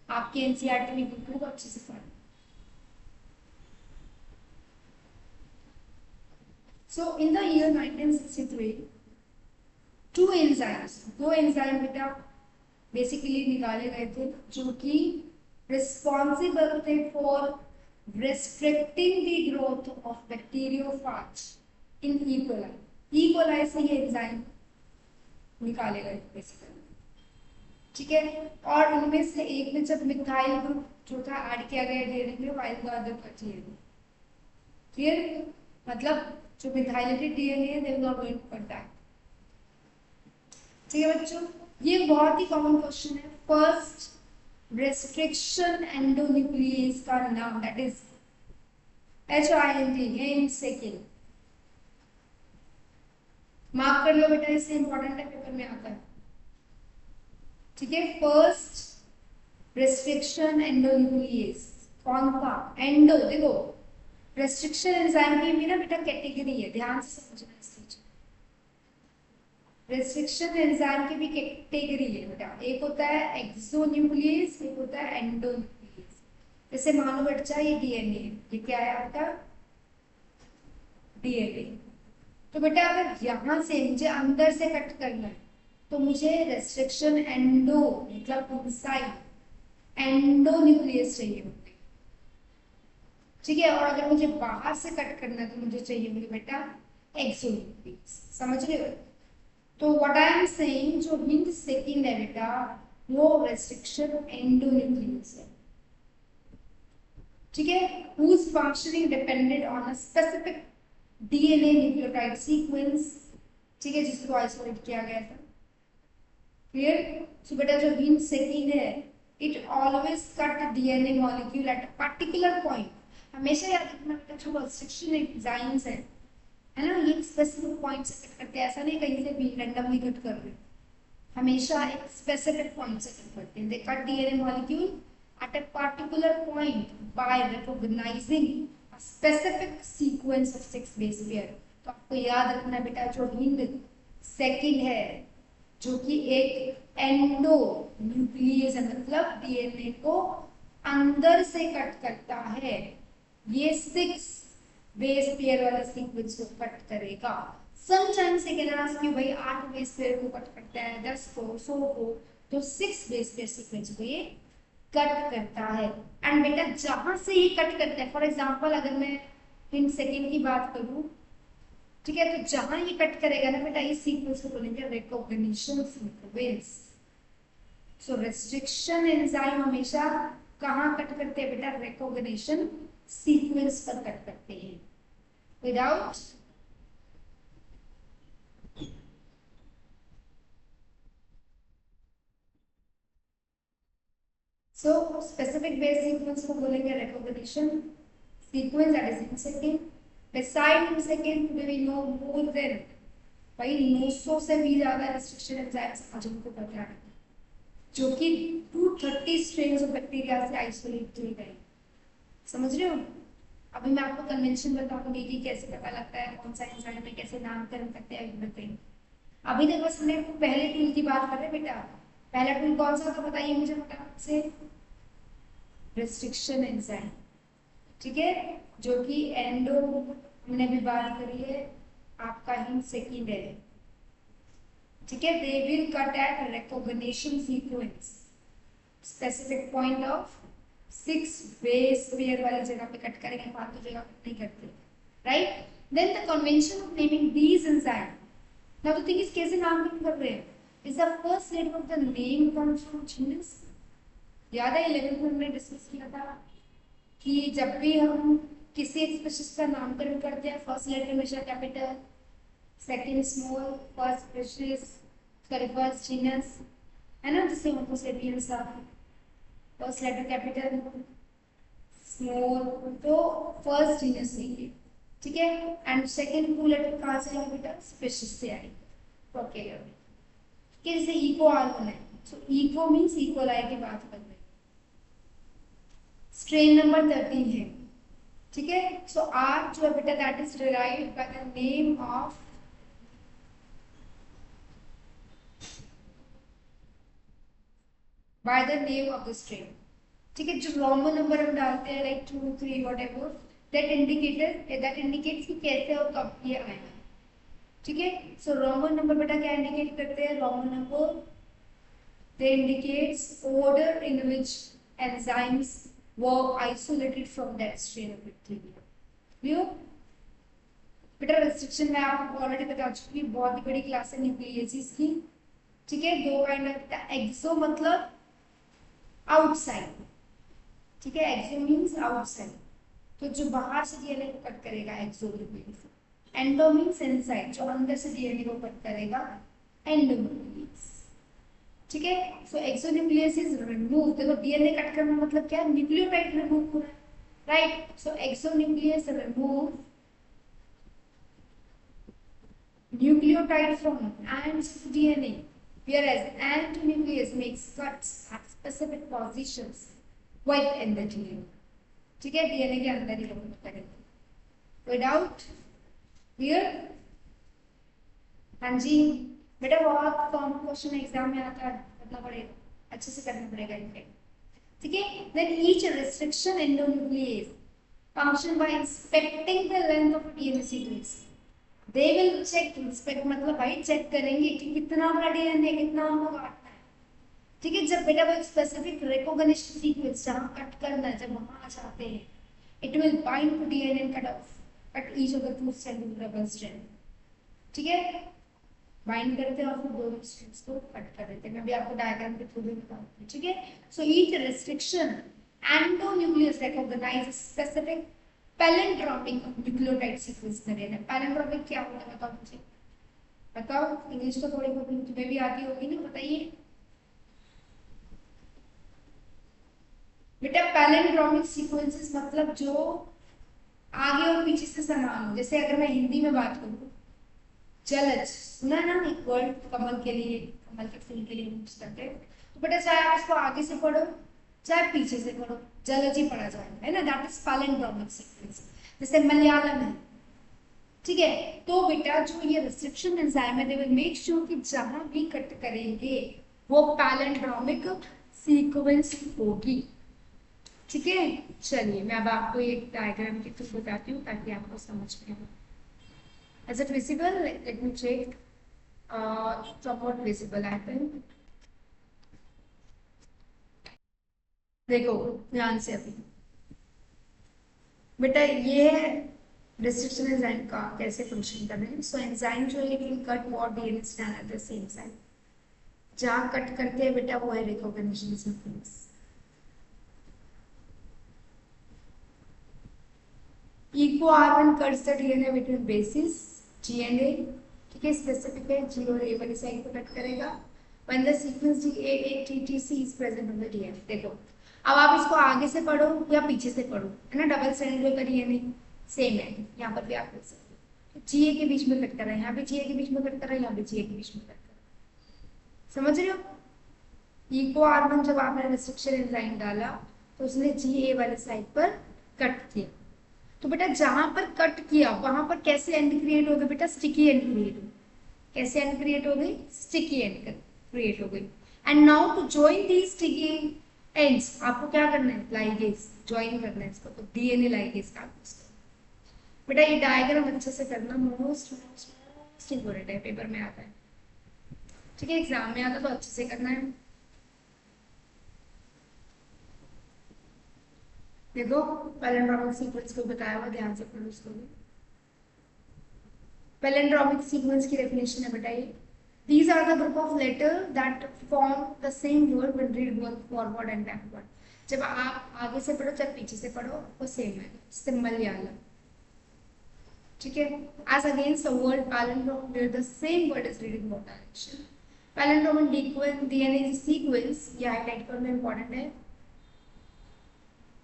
आपके एनसीईआरटी में बिल्कुल अच्छे से पढ़ना। So in the year 1963, दो एंजाइम बेटा बेसिकली निकाले गए थे जो कि रिस्पॉन्सिबल थे for restricting the growth of bacteriophage in E. coli. E. coli से ये एंजाइम निकाले गए बेसिकली, ठीक है। और इनमें से एक में जब मिथाइल ग्रुप जो था ऐड किया गया डीएनए में, while the other clear, clear, मतलब जो मिथाइलेटेड डीएनए है they will not going to contact, ठीक है बच्चों। ये बहुत ही कॉमन क्वेश्चन है। फर्स्ट रेस्ट्रिक्शन एंडोन्यूक्लियस का नाम that is HIND, Hind second. Mark कर लो बेटा, इससे इंपॉर्टेंट है, पेपर में आता है, ठीक है। फर्स्ट रेस्ट्रिक्शन एंडोन्यूक्लियस कौन था? एंडो, देखो रेस्ट्रिक्शन एंजाइम की भी ना बेटा कैटेगरी है, ध्यान से समझना इस चीज। रेस्ट्रिक्शन एंजाइम की भी कैटेगरी है बेटा, एक होता है एक्सोन्यूक्लियस, एक होता है एंडोन्यूक्लियस। जैसे मान लो बच्चा ये डीएनए, ये क्या है आपका डीएनए, तो बेटा अगर यहां से मुझे अंदर से कट करना है तो मुझे रेस्ट्रिक्शन एंडो मतलब इनसाइड एंडोन्यूक्लियस चाहिए होती, ठीक है। और अगर मुझे बाहर से कट करना है तो मुझे चाहिए होगी बेटा एक्सोन्यूक्लियस, समझ रहे हो? तो व्हाट आई एम सेइंग, जो हिंद सेकंड है बेटा वो रेस्ट्रिक्शन एंडोन्यूक्लियस है, ठीक है। whose functioning depended on a specific DNA nucleotide sequence, ठीक है, जिसको आइसोलेट किया गया था, क्लियर। सो बेटा जो हिंद सेकंड है, it always cut DNA molecule at a particular point. हमेशा याद रखना बेटा जो रेस्ट्रिक्शन एंजाइम्स है ना, ये स्पेसिफिक पॉइंट से कट करते हैं, ऐसा नहीं कहीं से भी रैंडमली कट कर रहे, हमेशा एक स्पेसिफिक पॉइंट से कट करते हैं। They cut DNA molecule at a particular point by recognizing a specific sequence of 6 base pair। तो आपको याद रखना बेटा जो हिंद सेकंड है जो कि एक एंडो न्यूक्लियस है, मतलब डीएनए को अंदर से कट करता है, ये 6 बेस पेयर वाला सीक्वेंस को कट करेगा। समटाइम्स ये कहना है कि भाई 8 बेस पेयर को कट करता है, 10 को, 100 को, तो 6 बेस पेयर सीक्वेंस को ये कट करता है। एंड बेटा जहां से ये कट करता है, फॉर एग्जांपल अगर मैं इन सेकेंड की बात करूं, ठीक है, तो जहां ये कट करेगा ना बेटा इस सीक्वेंस को बोलेंगे रिकॉग्निशन सीक्वेंस। सो रेस्ट्रिक्शन एंजाइम हमेशा कहां कट करते हैं बेटा? रिकॉग्निशन सीक्वेंस पर कट करते हैं, without so specific base sequence को बोलेंगे recognition sequence, that is in second. Beside in second today we know more than भाई 900 से भी ज्यादा रेस्ट्रिक्शन एंजाइम्स आज हमको पता है जो कि 230 स्ट्रेन्स ऑफ बैक्टीरिया से आइसोलेट किए गए, समझ रहे हो? अभी मैं आपको कन्वेंशन बताऊंगी कि कैसे पता लगता है कौन सा एंजाइम है, कैसे नामकरण करते हैं एवरीथिंग। अभी तक बस हमने पहले टूल की बात कर रहे बेटा, पहला टूल कौन सा था बताइए मुझे फटाफट से? restriction enzyme, ठीक है, जो कि एंडो हमने भी बात करी है, आपका हिंट सेकेंड है, ठीक है। They will cut at recognition sequence specific point of 6 base pair वाली जगह पे कट करेंगे, फालतू जगह पे नहीं करते, right. Then the convention of naming these enzyme, now the thing is कैसे नामकरण कर रहे हैं, is the first letter of the name comes from genus. याद है 11th में हमने डिस्कस किया था कि जब भी हम किसी स्पीशीज का नामकरण करते हैं, फर्स्ट लेटर हमेशा capital, second small, first species sorry first genus, है ना, जैसे होमो सेपियंस था, फर्स्ट लेटर कैपिटल, स्मॉल, तो फर्स्ट जीनस है, ठीक है। एंड सेकंड टू लेटर कहाँ से आएगा बेटा, स्पीशीज से आएगी, प्रोकैरियोट के, जैसे इको आर है, सो इको मींस इकोलाई की बात कर रहे हैं। स्ट्रेन नंबर 13 है, ठीक है। सो आर जो है बेटा that is derived by the name of the strain, ठीक है। जो रोमन नंबर हम डालते हैं लाइक 2 3 व्हाटएवर, दैट इंडिकेट्स कि कैसे और कब ये आएगा, ठीक है। सो रोमन नंबर बेटा क्या इंडिकेट करते हैं, Roman number they indicates order in which enzymes were isolated from that strain of bacteria। Clear बेटा, रेस्ट्रिक्शन में आपको ऑलरेडी बता चुकी हूँ, बहुत ही बड़ी क्लास है न्यूक्लियेसिस की, ठीक है। दो काइंड ऑफ एक्सो मतलब आउटसाइड, ठीक है, एक्सो मींस आउटसाइड, तो जो बाहर से डीएनए को कट करेगा एक्सोन्यूक्लियस, एंडो मींस इनसाइड, जो अंदर से डीएनए को कट करेगा एंडोन्यूक्लियस, ठीक है। सो एक्सोन्यूक्लियस इज रिमूव, देखो डीएनए कट करना मतलब क्या, न्यूक्लियोटाइड रिमूव हो रहा है, right. So exonuclease remove nucleotide from ends of DNA, whereas endonuclease makes cuts at specific positions within the DNA, ठीक है, डीएनए के अंदर ही लोग करेंगे, विदाउट क्लियर। हाँ जी बेटा, बहुत कॉमन क्वेश्चन एग्जाम में आता है, करना पड़ेगा, अच्छे से करना पड़ेगा इनके, ठीक है। Then each restriction endonuclease function by inspecting the length of a DNA sequence, they will check, inspect मतलब भाई चेक करेंगे कि कितना बड़ा डीएनए कितना हमको काटना है, ठीक है। जब बेटा वो एक स्पेसिफिक रिकॉग्निशन सीक्वेंस जहां कट करना है, जब वहां चाहते हैं, it will bind to DNA and cut each of the two central strand, ठीक है, बाइंड करते हैं और फिर दोनों स्ट्रैंड्स को कट कर देते हैं। मैं भी आपको डायग्राम के थ्रू भी बताऊंगी, ठीक है। So each restriction endonuclease recognize specific palindromic nucleotide sequence करेगा। पैलिंड्रोमिक क्या होता है बताओ मुझे, बताओ, इंग्लिश तो थोड़ी बहुत तुम्हें भी आती होगी ना, बताइए बेटा। पैलिंड्रोमिक सीक्वेंसेस मतलब जो आगे और पीछे से समान हो, जैसे अगर मैं हिंदी में बात करूं, जलज सुना ना एक वर्ड, कमल के लिए, कमल के फूल के लिए यूज करते हैं, तो बेटा चाहे आप इसको आगे से पढ़ो चाहे पीछे से पढ़ो, जलज ही पढ़ा जाएगा, है ना, दैट इज पैलिंड्रोमिक सीक्वेंस। जैसे मलयालम है, ठीक है, तो बेटा जो ये रेस्ट्रिक्शन एंजाइम है, दे विल मेक श्योर कि जहां भी कट करेंगे वो पैलिंड्रोमिक सीक्वेंस होगी, ठीक है। चलिए मैं अब आपको एक डायग्राम के थ्रू बताती हूँ ताकि आपको समझ में आए। Is it visible? Let me check. Somewhat visible, I think. देखो ध्यान से अभी बेटा, ये है रेस्ट्रिक्शन एंजाइम का कैसे फंक्शन कर रहे हैं। सो एंजाइम जो है will cut what DNA strand at the same side, जहां कट करते हैं बेटा वो है recognition sequence. Eco R one cuts the DNA between bases जीएनए, ठीक है, स्पेसिफिक है, जी और ए वाली साइड को कट करेगा when the sequence GAATTC is present on the DNA. देखो अब आप इसको आगे से पढ़ो या पीछे से पढ़ो, है ना, डबल स्ट्रैंडेड का डीएनए सेम है, यहाँ पर भी आप देख सकते हो, जीए के बीच में कट कर रहे हैं, यहाँ पे जीए के बीच में कट कर रहे हैं, यहाँ पे जीए के बीच में कट कर रहे हैं, समझ रहे हो। इको आर1 जब आपने रेस्ट्रिक्शन एंजाइम डाला तो उसने जीए वाले साइड पर कट किया, तो बेटा जहां पर कट किया वहां पर कैसे एंड क्रिएट हो गई बेटा, स्टिकी एंड क्रिएट हो, कैसे एंड क्रिएट हो गई, स्टिकी एंड क्रिएट हो गई। And now to join the sticky ends आपको क्या करना है, लाइगेज ज्वाइन करना है इसको, तो डीएनए लाइगेज का बेटा ये डायग्राम अच्छे से करना, मोस्ट मोस्ट मोस्ट इम्पोर्टेंट है, पेपर में आता है, ठीक है, एग्जाम में आता तो अच्छे से करना है। देखो पैलिंड्रोमिक सीक्वेंस को बताया हुआ, ध्यान से पढ़ो उसको भी। पैलिंड्रोमिक सीक्वेंस की डेफिनेशन है बेटा ये, these are the group of letter that form the same word when read both forward and backward। जब आप आगे से पढ़ो चाहे पीछे से पढ़ो वो सेम है, सिंबल या अलग, ठीक है। as against the word palindrome where the same word is read in both direction। palindrome and DNA sequence ये हाईलाइट करना इंपॉर्टेंट है,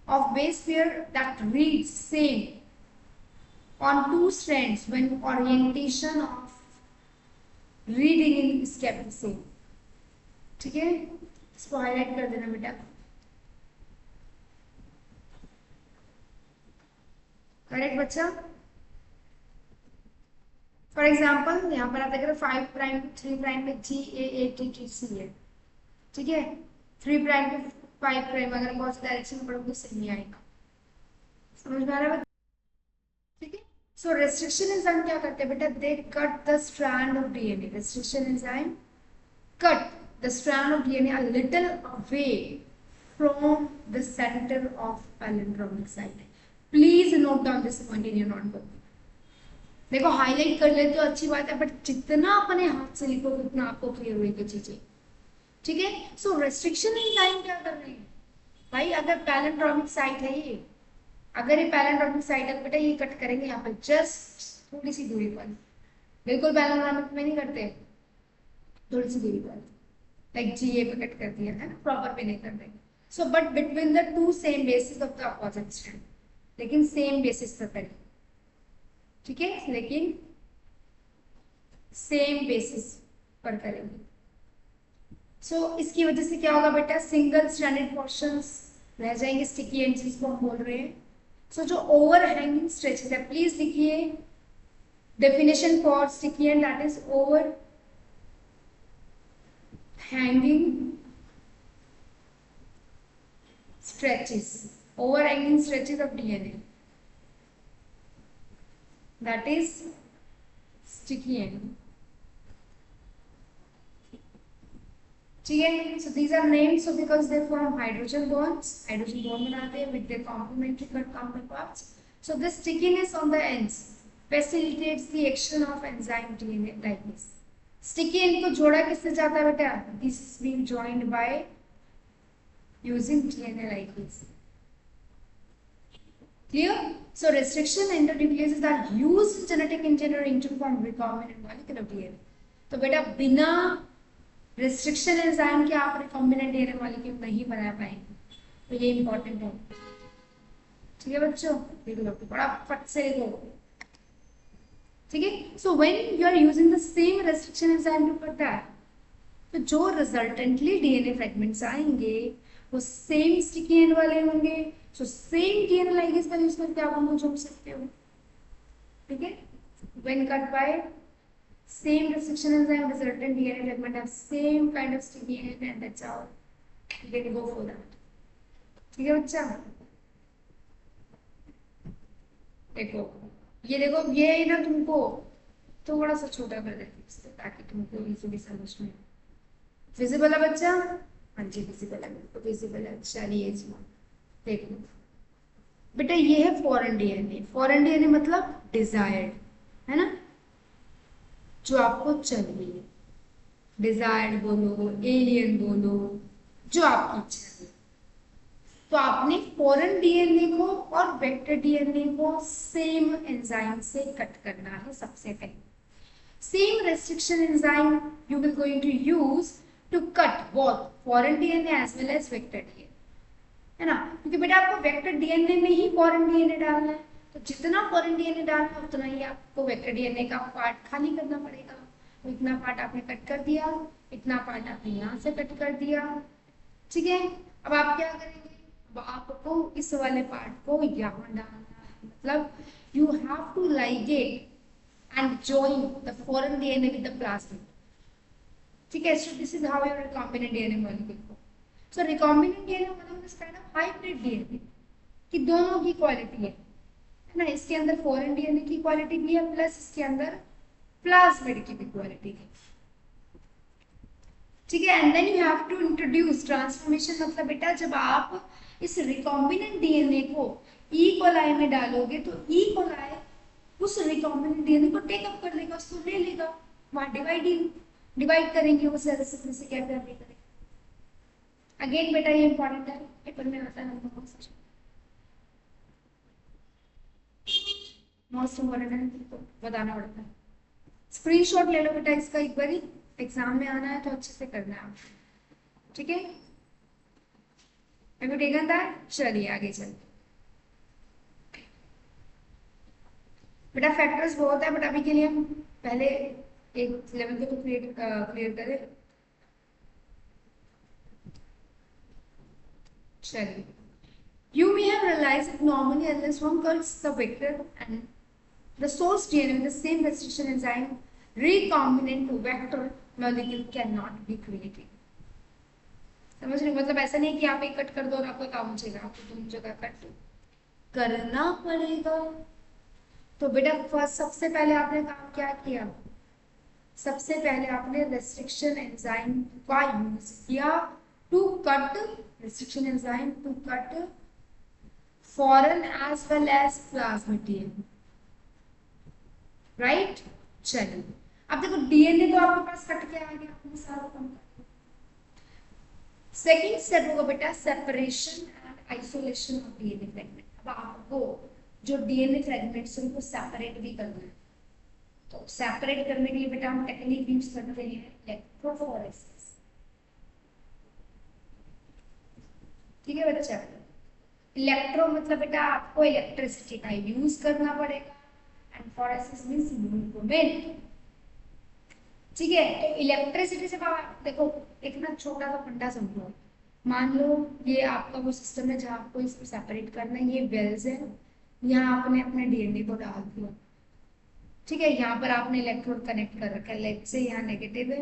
of base pair that reads same on two strands when orientation of reading is kept same, ठीक है, इसको highlight कर देना बेटा। Correct बच्चा। फॉर एग्जाम्पल यहाँ पर आप देख रहे हो 5 प्राइम 3 प्राइम पे GAATTC है, ठीक है, 3 प्राइम पे 5 प्राइम, अगर बहुत से डायरेक्शन में पढ़ोगे सही नहीं आएगा, समझ में आ रहा है, ठीक है। सो रेस्ट्रिक्शन एंजाइम क्या करते हैं बेटा, they cut the strand of DNA, restriction enzyme cut the strand of DNA a little away from the center of palindromic site। Please note down this point in your notebook। देखो highlight कर ले तो अच्छी बात है, but जितना अपने हाथ से लिखो उतना आपको क्लियर होगी चीजें, ठीक है। सो रेस्ट्रिक्शन एंजाइम क्या कर रहे हैं भाई, अगर पैलिंड्रोमिक साइट है ये, अगर ये पैलिंड्रोमिक साइट है बेटा ये कट करेंगे यहाँ पर जस्ट थोड़ी सी दूरी पर, बिल्कुल पैलिंड्रोमिक में नहीं करते, थोड़ी सी दूरी पर, लाइक GA पे कट कर दिया है ना, प्रॉपर पे नहीं कर देंगे। So but between the two same basis of the opposite strand, लेकिन सेम बेसिस पर करेंगे, ठीक है, लेकिन सेम बेसिस पर करेंगे। सो इसकी वजह से क्या होगा बेटा, सिंगल स्ट्रैंडेड पोर्शंस रह जाएंगे, स्टिकी एंड्स जिसको हम बोल रहे हैं। सो जो ओवर हैंगिंग स्ट्रेचेस है, प्लीज लिखिए definition for sticky and, that is over hanging overhanging stretches of DNA, that is sticky end, ठीक है। so these are named so because they form hydrogen bonds बनाते हैं with their complementary counterparts। so this stickiness on the ends facilitates the action of enzyme DNA ligase। Sticky end को जोड़ा किससे जाता है बेटा, this is being joined by using DNA ligase, clear. So restriction endonucleases are used in genetic engineering to form recombinant molecule of DNA. तो बेटा बिना restriction enzyme के आप रिकॉम्बिनेंट डीएनए मॉलिक्यूल नहीं बना पाएंगे, तो ये इंपॉर्टेंट है, ठीक है बच्चों, देख लो बड़ा फट से लिखो, ठीक है। So when you are using the same restriction enzyme to cut that, तो जो रिजल्टेंटली डीएनए फ्रेगमेंट्स आएंगे वो सेम स्टिकी एंड वाले होंगे। सो सेम डीएनए लाइगेज का यूज करके आप उनको जोड़ सकते हो, ठीक है। When cut by same restriction enzyme resultant DNA fragment have same kind of sticky end and that's how you can go for that, ठीक है बच्चा। देखो ये ना तुमको थोड़ा सा छोटा कर देती है ताकि तुमको इजीली समझ में। विजिबल है बच्चा, हाँ जी विजिबल है, तो विजिबल है, चलिए जी देखो बेटा ये है फॉरेन डीएनए। फॉरेन डीएनए मतलब डिजायर्ड, है ना, जो आपको चाहिए, डिजायर्ड बोलो, एलियन बोलो, जो आपकी इच्छा है। तो आपने फॉरेन डीएनए को और वेक्टर डीएनए को सेम एंजाइम से कट करना है सबसे पहले। Same restriction enzyme you will going to use to cut both foreign DNA as well as vector DNA, है ना, क्योंकि बेटा आपको वेक्टर डीएनए में ही फॉरेन डीएनए डालना है, तो जितना फॉरेन डीएनए डालना है उतना ही आपको वेक्टर डीएनए का पार्ट खाली करना पड़ेगा। तो इतना पार्ट आपने कट कर दिया, इतना पार्ट आपने यहाँ से कट कर दिया, ठीक है। अब आप क्या करेंगे, अब आपको इस वाले पार्ट को यहाँ डालना है, मतलब you have to ligate and join the foreign DNA with the plasmid, ठीक है। So this is how you recombinant DNA molecule को। सो रिकॉम्बिनेंट डीएनए मतलब this kind of hybrid DNA कि दोनों की क्वालिटी है ना, इसके अंदर फॉरेन डीएनए की क्वालिटी भी है प्लस इसके अंदर प्लाज्मिड की भी क्वालिटी है, ठीक है। And then you have to introduce transformation, मतलब बेटा जब आप इस रिकॉम्बिनेंट डीएनए को ई कोलाई में डालोगे तो ई कोलाई उस रिकॉम्बिनेंट डीएनए को टेक अप कर लेगा, उसको ले लेगा, वहां डिवाइड करेंगे वो सेल्स से क्या करेंगे। अगेन बेटा ये इंपॉर्टेंट है, पेपर में आता है नंबर क्वेश्चन, मोस्ट इंपॉर्टेंट है तो बताना पड़ता है। स्क्रीनशॉट ले लो बेटा इसका, एक बार एग्जाम में आना है तो अच्छे से करना है, ठीक है। अभी टेकन दैट, चलिए आगे चलते। बेटा फैक्टर्स बहुत है बट अभी के लिए हम पहले एक लेवल को क्लियर करें। चलिए, you may have realized that normally unless one cuts the vector and the source DNA with the same restriction enzyme recombinant vector molecule cannot be created। समझ रहे, मतलब ऐसा नहीं कि आप एक कट कर दो और आपका काम हो जाएगा, आपको दोनों जगह कट करना पड़ेगा। तो बेटा फर्स्ट सबसे पहले आपने काम क्या किया, सबसे पहले आपने रेस्ट्रिक्शन एंजाइम का यूज किया to cut, restriction enzyme to cut foreign as well as plasmid DNA, right. चलिए अब देखो डीएनए तो आपके पास कट के आ गया, आपने सारा काम कर। सेकेंड स्टेप होगा बेटा separation and isolation of DNA fragment. अब आपको जो डीएनए फ्रेगमेंट्स उनको सेपरेट भी करना है, तो सेपरेट करने के लिए बेटा हम टेक्निक यूज करते हैं इलेक्ट्रोफोरेसिस, ठीक है बेटा। चलो इलेक्ट्रो मतलब बेटा आपको इलेक्ट्रिसिटी का यूज करना पड़ेगा एंड फोरेसिस मींस मूवमेंट, ठीक है। तो इलेक्ट्रिसिटी से आप देखो एक ना छोटा सा फंडा समझो, मान लो ये आपका वो सिस्टम है जहाँ आपको इसको सेपरेट करना है, ये वेल्स है, यहाँ आपने अपने डीएनए को डाल दिया, ठीक है। यहाँ पर आपने इलेक्ट्रोड कनेक्ट कर रखा है, लेट्स से यहाँ नेगेटिव है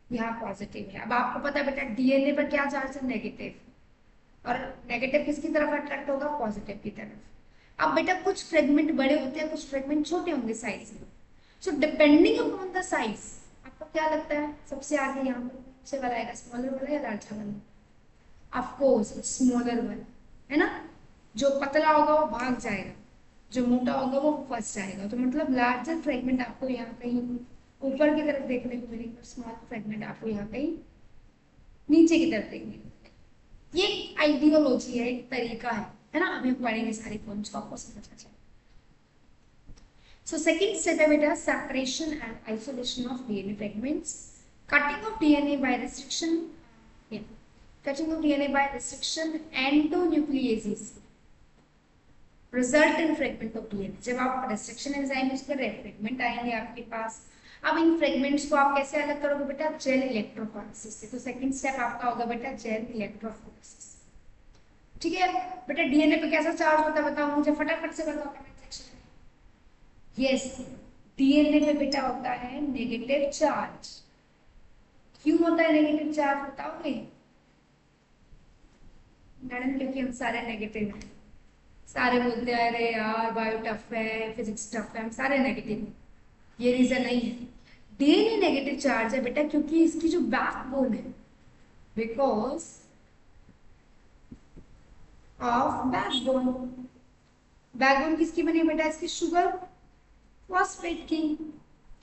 यहाँ पॉजिटिव है। अब आपको पता है बेटा डीएनए पर क्या चार्ज है, नेगेटिव, और नेगेटिव किसकी तरफ अट्रैक्ट होगा, पॉजिटिव की तरफ। अब बेटा कुछ फ्रेगमेंट बड़े होते हैं, कुछ फ्रेगमेंट छोटे होंगे साइज में, so depending upon the size आपको क्या लगता है सबसे आगे यहाँ पर से वाला आएगा, स्मॉलर वाला या लार्जर वाला, ऑफ कोर्स स्मॉलर वाला है ना। जो पतला होगा वो भाग जाएगा, जो मोटा होगा वो फंस जाएगा, तो मतलब लार्जर फ्रेगमेंट आपको यहाँ कहीं ऊपर की तरफ देखने को मिलेगी, स्मॉल फ्रेगमेंट आपको यहाँ कहीं नीचे की तरफ देखने को। ये आइडियोलॉजी है, एक तरीका है ना। अभी हम पढ़ेंगे सारी पॉइंट्स को, आपको समझना चाहिए। सो सेकंड स्टेप है बेटा separation and isolation of DNA fragments, cutting of DNA by restriction, cutting of DNA by restriction endonucleases result in fragment of DNA. जब आप रेस्ट्रिक्शन एंजाइम यूज कर रहे हैं, फ्रेगमेंट आएंगे आपके पास। अब इन फ्रेगमेंट्स को आप कैसे अलग करोगे बेटा, जेल इलेक्ट्रोफोरेसिस से। तो सेकंड स्टेप आपका होगा बेटा जेल इलेक्ट्रोफोरेसिस, ठीक है बेटा। डीएनए पे कैसा चार्ज होता है बताओ मुझे, फटाफट से बताओ कमेंट सेक्शन में। यस, डीएनए पे बेटा होता है नेगेटिव चार्ज। क्यों होता है नेगेटिव चार्ज बताओगे मैडम? क्योंकि हम सारे नेगेटिव हैं, सारे बोलते हैं अरे यार बायो टफ है, फिजिक्स टफ है, हम सारे नेगेटिव हैं। ये रीजन नहीं है, डीएनए नेगेटिव चार्ज है बेटा क्योंकि इसकी जो बैकबोन है, बिकॉज ऑफ बैकबोन। बैकबोन किसकी बनी बेटा, इसकी शुगर फॉस्फेट की।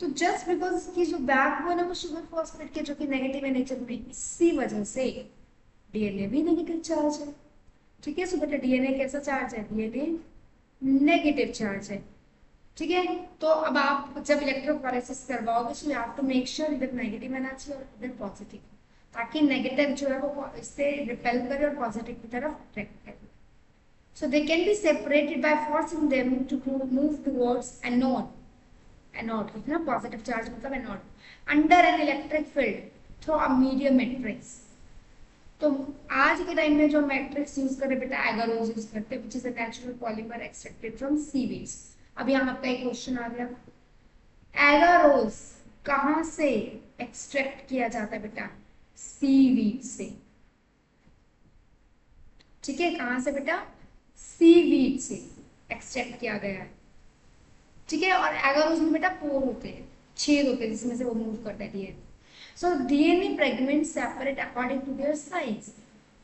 तो जस्ट बिकॉज इसकी जो बैकबोन है वो शुगर फॉस्फेट के जो कि नेगेटिव है नेचर में, इसी वजह से डीएनए भी नेगेटिव चार्ज है, ठीक है। सो बेटा डीएनए कैसा चार्ज है, डीएनए नेगेटिव चार्ज है, ठीक है। तो अब आप जब इलेक्ट्रोफोरेसिस करवाओगे so you have to make sure इधर नेगेटिव आना चाहिए और इधर पॉजिटिव, ताकि नेगेटिव जो है वो इससे रिपेल करे और पॉजिटिव की तरफ अट्रैक्ट करे। So they can be separated by forcing them to move towards anode, anode कितना पॉजिटिव चार्ज मतलब anode, under an electric field through a medium matrix. तो आज के टाइम में जो मैट्रिक्स यूज कर रहे बेटा एगारोज यूज करते हैं, which is a natural polymer extracted from seaweeds. अब यहाँ आपका एक क्वेश्चन आ गया, एगारोज कहाँ से एक्सट्रैक्ट किया जाता है बेटा, सीवीड से। ठीक है, कहाँ से बेटा, सीवीड से एक्सट्रैक्ट किया गया है। ठीक है, और अगर उसमें बेटा पोर होते हैं, छेद होते हैं जिसमें से वो मूव करता है DNA. So DNA fragments separate according to their size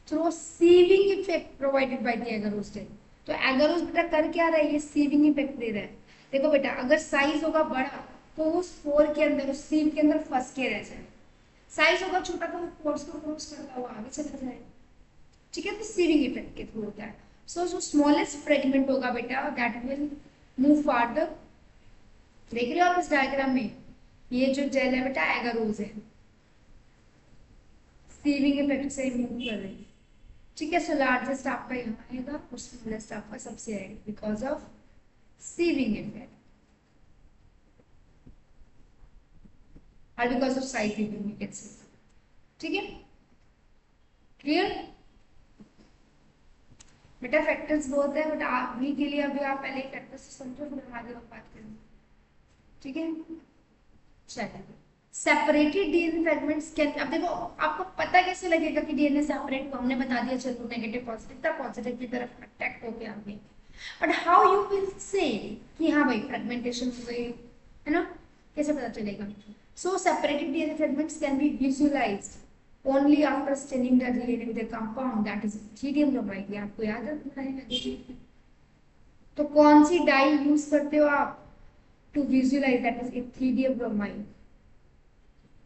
through sieving effect provided by the agarose gel. तो एगरोस बेटा कर क्या रहा है, ये सीविंग इफेक्ट दे रहा है। देखो बेटा, अगर साइज होगा बड़ा तो उस पोर के अंदर, उस सीव के अंदर फंस के रह जाए। साइज होगा छोटा तो वो पोर्स को क्रॉस करता हुआ आगे चला जाएगा। ठीक है, तो सीविंग इफेक्ट के थ्रू होता है। सो जो स्मॉलेस्ट फ्रेगमेंट होगा बेटा दैट विल मूव फार्दर। देख रहे हो आप इस डायग्राम में, ये जो जेल है बेटा एगारोज है, सीविंग इफेक्ट से मूव कर रही है। ठीक है, सो लार्जेस्ट आपका यहाँ आएगा और स्मॉलेस्ट आपका सबसे आएगा बिकॉज ऑफ सीविंग इफेक्ट और बिकॉज ऑफ साइज। ठीक है, क्लियर बेटा। फैक्टर्स बहुत है बट अभी के लिए अभी आप पहले फैक्टर्स समझो, फिर हम आगे बात करेंगे। ठीक है, चलिए। सेपरेटेड डीएनए फ्रेगमेंट्स कैन, अब देखो आपको पता कैसे लगेगा कि डीएनए सेपरेट, तो हमने बता दिया, चलो नेगेटिव पॉजिटिव था, पॉजिटिव की तरफ अटैक होके आ गए। But how you will say कि हाँ भाई फ्रेगमेंटेशन हो गई है ना, कैसे पता चलेगा? So separated DNA fragments can be visualized only after staining the DNA with a compound that is ethidium bromide। ये आपको याद रखना है। तो कौन सी डाई यूज करते हो आप to visualise, that is ethidium bromide.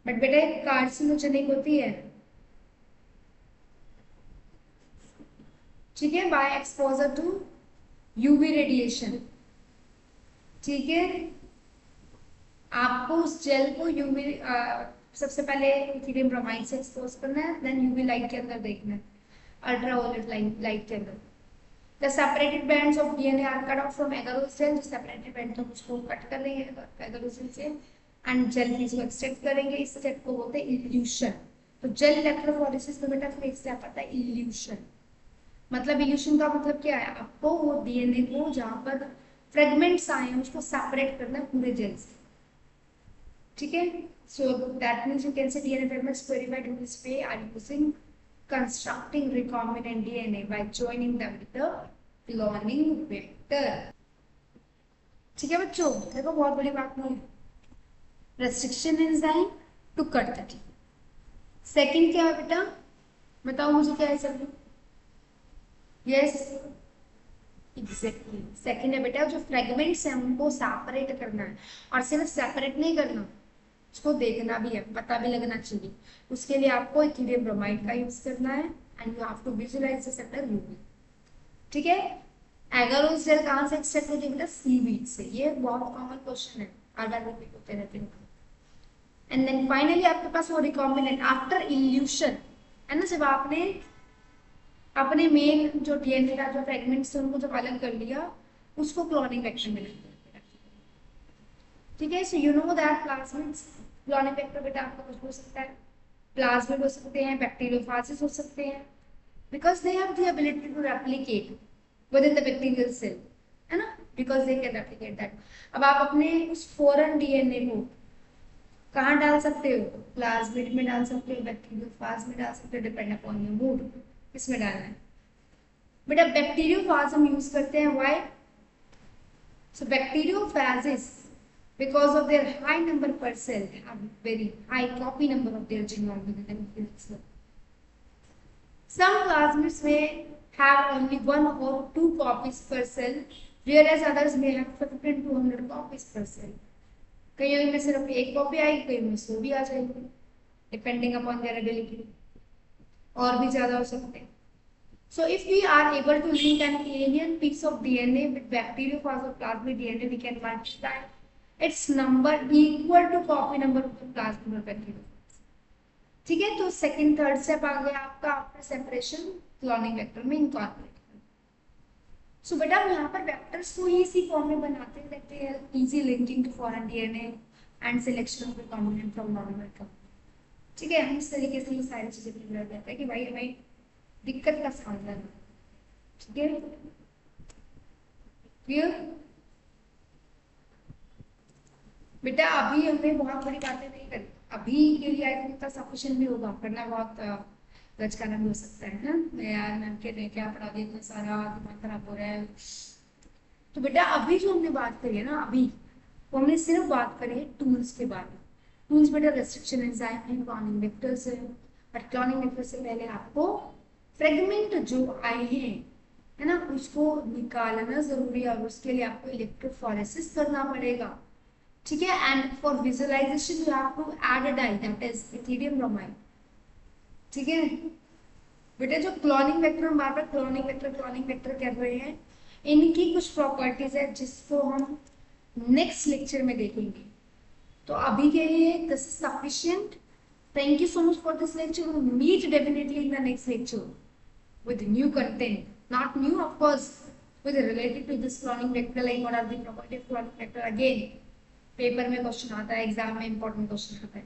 But बेटा एक कार्सिनोजेनिक होती है। ठीक है, by exposure to UV radiation. ठीक है, आपको उस जेल को यूवी सबसे पहले इथिडियम ब्रोमाइड से एक्सपोज करना है, देन यूवी लाइट के अंदर देखना है, अल्ट्रावायलेट लाइट के अंदर। The separated bands of DNA are cut off from agarose cell। जो separated band तो उसको कट कर लेंगे agarose cell से, and gel पीस को एक्सट्रैक्ट करेंगे। इस स्टेप को बोलते हैं इल्यूशन। तो जेल इलेक्ट्रोफोरेसिस में बेटा फिर एक स्टेप आता है इल्यूशन। मतलब इल्यूशन का मतलब क्या है, आपको वो डीएनए को जहाँ पर फ्रेगमेंट्स आए हैं उसको सेपरेट करना है पूरे जेल से। ठीक है, so that means you can say DNA fragments verified in this way are using constructing recombinant DNA by joining them with the cloning vector। ठीक है बच्चों, देखो बहुत बड़ी बात नहीं है। Restriction enzyme to cut the T. Second क्या है बेटा, बताओ मुझे क्या है सब। यस एग्जैक्टली, सेकंड है बेटा जो फ्रेगमेंट्स हैं उनको सेपरेट करना है, और सिर्फ सेपरेट नहीं करना, उसको देखना भी है, पता भी लगना चाहिए। उसके लिए आपको इथिडियम ब्रोमाइड का यूज करना है and you have to visualise the sector UV. ठीक है, एगारोस जेल कहां से एक्सट्रैक्ट होती है बेटा, सीवीड से। ये बहुत कॉमन क्वेश्चन है, आधा रिपीट होते रहते हैं। एंड देन फाइनली आपके पास वो रिकॉम्बिनेंट आफ्टर इल्यूशन है ना, जब आपने अपने मेन जो डीएनए का जो फ्रेगमेंट्स थे उनको जब अलग कर लिया, उसको क्लोनिंग वेक्टर में रख। ठीक है, so you know that plasmids, cloning vector बेटा आपका कुछ हो सकता है, प्लाज्मिड हो सकते हैं, बैक्टीरियोफाजेस हो सकते हैं, because they have the ability to replicate with in the bacterial cell, है ना, because they can replicate that. अब आप अपने उस फॉरेन डीएनए को कहाँ डाल सकते हो, प्लाज्मिड में डाल सकते हो, बैक्टीरियोफाज में डाल सकते हो, डिपेंड अपॉन योर मूड किसमें डालना है। बेटा बैक्टीरियोफाज हम यूज करते हैं, why? So bacteriophages because of their high number per cell have very high copy number of their genome within the cell. Some plasmids may have only 1 or 2 copies per cell, whereas others may have 50 to 100 copies per cell। कईयों में सिर्फ एक copy आएगी, कईयों में 100 भी आ जाएगी, depending upon their ability, और भी ज्यादा हो सकते हैं। So if we are able to link an alien piece of DNA with bacteriophage or plasmid DNA, we can multiply its number equal to copy number of the plasmid or bacteriophage। ठीक है, तो second third step आ गया आपका after separation cloning vector में incorporate करना। सो बेटा हम यहाँ पर वेक्टर्स को ही इसी फॉर्म में बनाते हैं, देखते हैं easy linking to foreign DNA and selection of recombinant from normal vector. ठीक है, हम इस तरीके से ये सारी चीजें क्लियर हो जाता है कि भाई हमें दिक्कत का सामना है। ठीक है, क्लियर बेटा। अभी हमने बहुत बड़ी बातें नहीं करी, अभी के लिए आई थिंक सफिशिएंट भी होगा, करना बहुत गज का नाम हो सकता है ना। मैं यार मैम के लिए क्या पढ़ा दिया इतना सारा, दिमाग खराब हो रहा है। तो बेटा अभी जो हमने बात करी है ना, अभी वो हमने सिर्फ बात करी है टूल्स के बारे में। टूल्स बेटा रेस्ट्रिक्शन एंजाइम है, क्लोनिंग वेक्टर्स है। बट क्लोनिंग वेक्टर से पहले आपको फ्रेगमेंट जो आए हैं है ना उसको निकालना जरूरी है, और उसके लिए आपको इलेक्ट्रोफोरेसिस करना पड़ेगा। ठीक है, and for visualisation you have to add a dye that is ethidium bromide. ठीक है बेटा, जो क्लोनिंग वेक्टर हम बार बार क्लोनिंग वेक्टर कर रहे हैं, इनकी कुछ प्रॉपर्टीज है जिसको हम नेक्स्ट लेक्चर में देखेंगे। तो अभी के लिए this is sufficient. Thank you so much for this lecture. We will meet definitely in the next lecture with new content, not new of course, with related to this cloning vector, like what are the properties of cloning vector, again paper में question आता है, exam में important question आता है।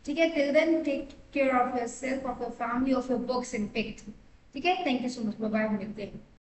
ठीक है, till then take care of yourself, of your family, of your books and pet. ठीक है, thank you so much, bye bye, मिलते हैं।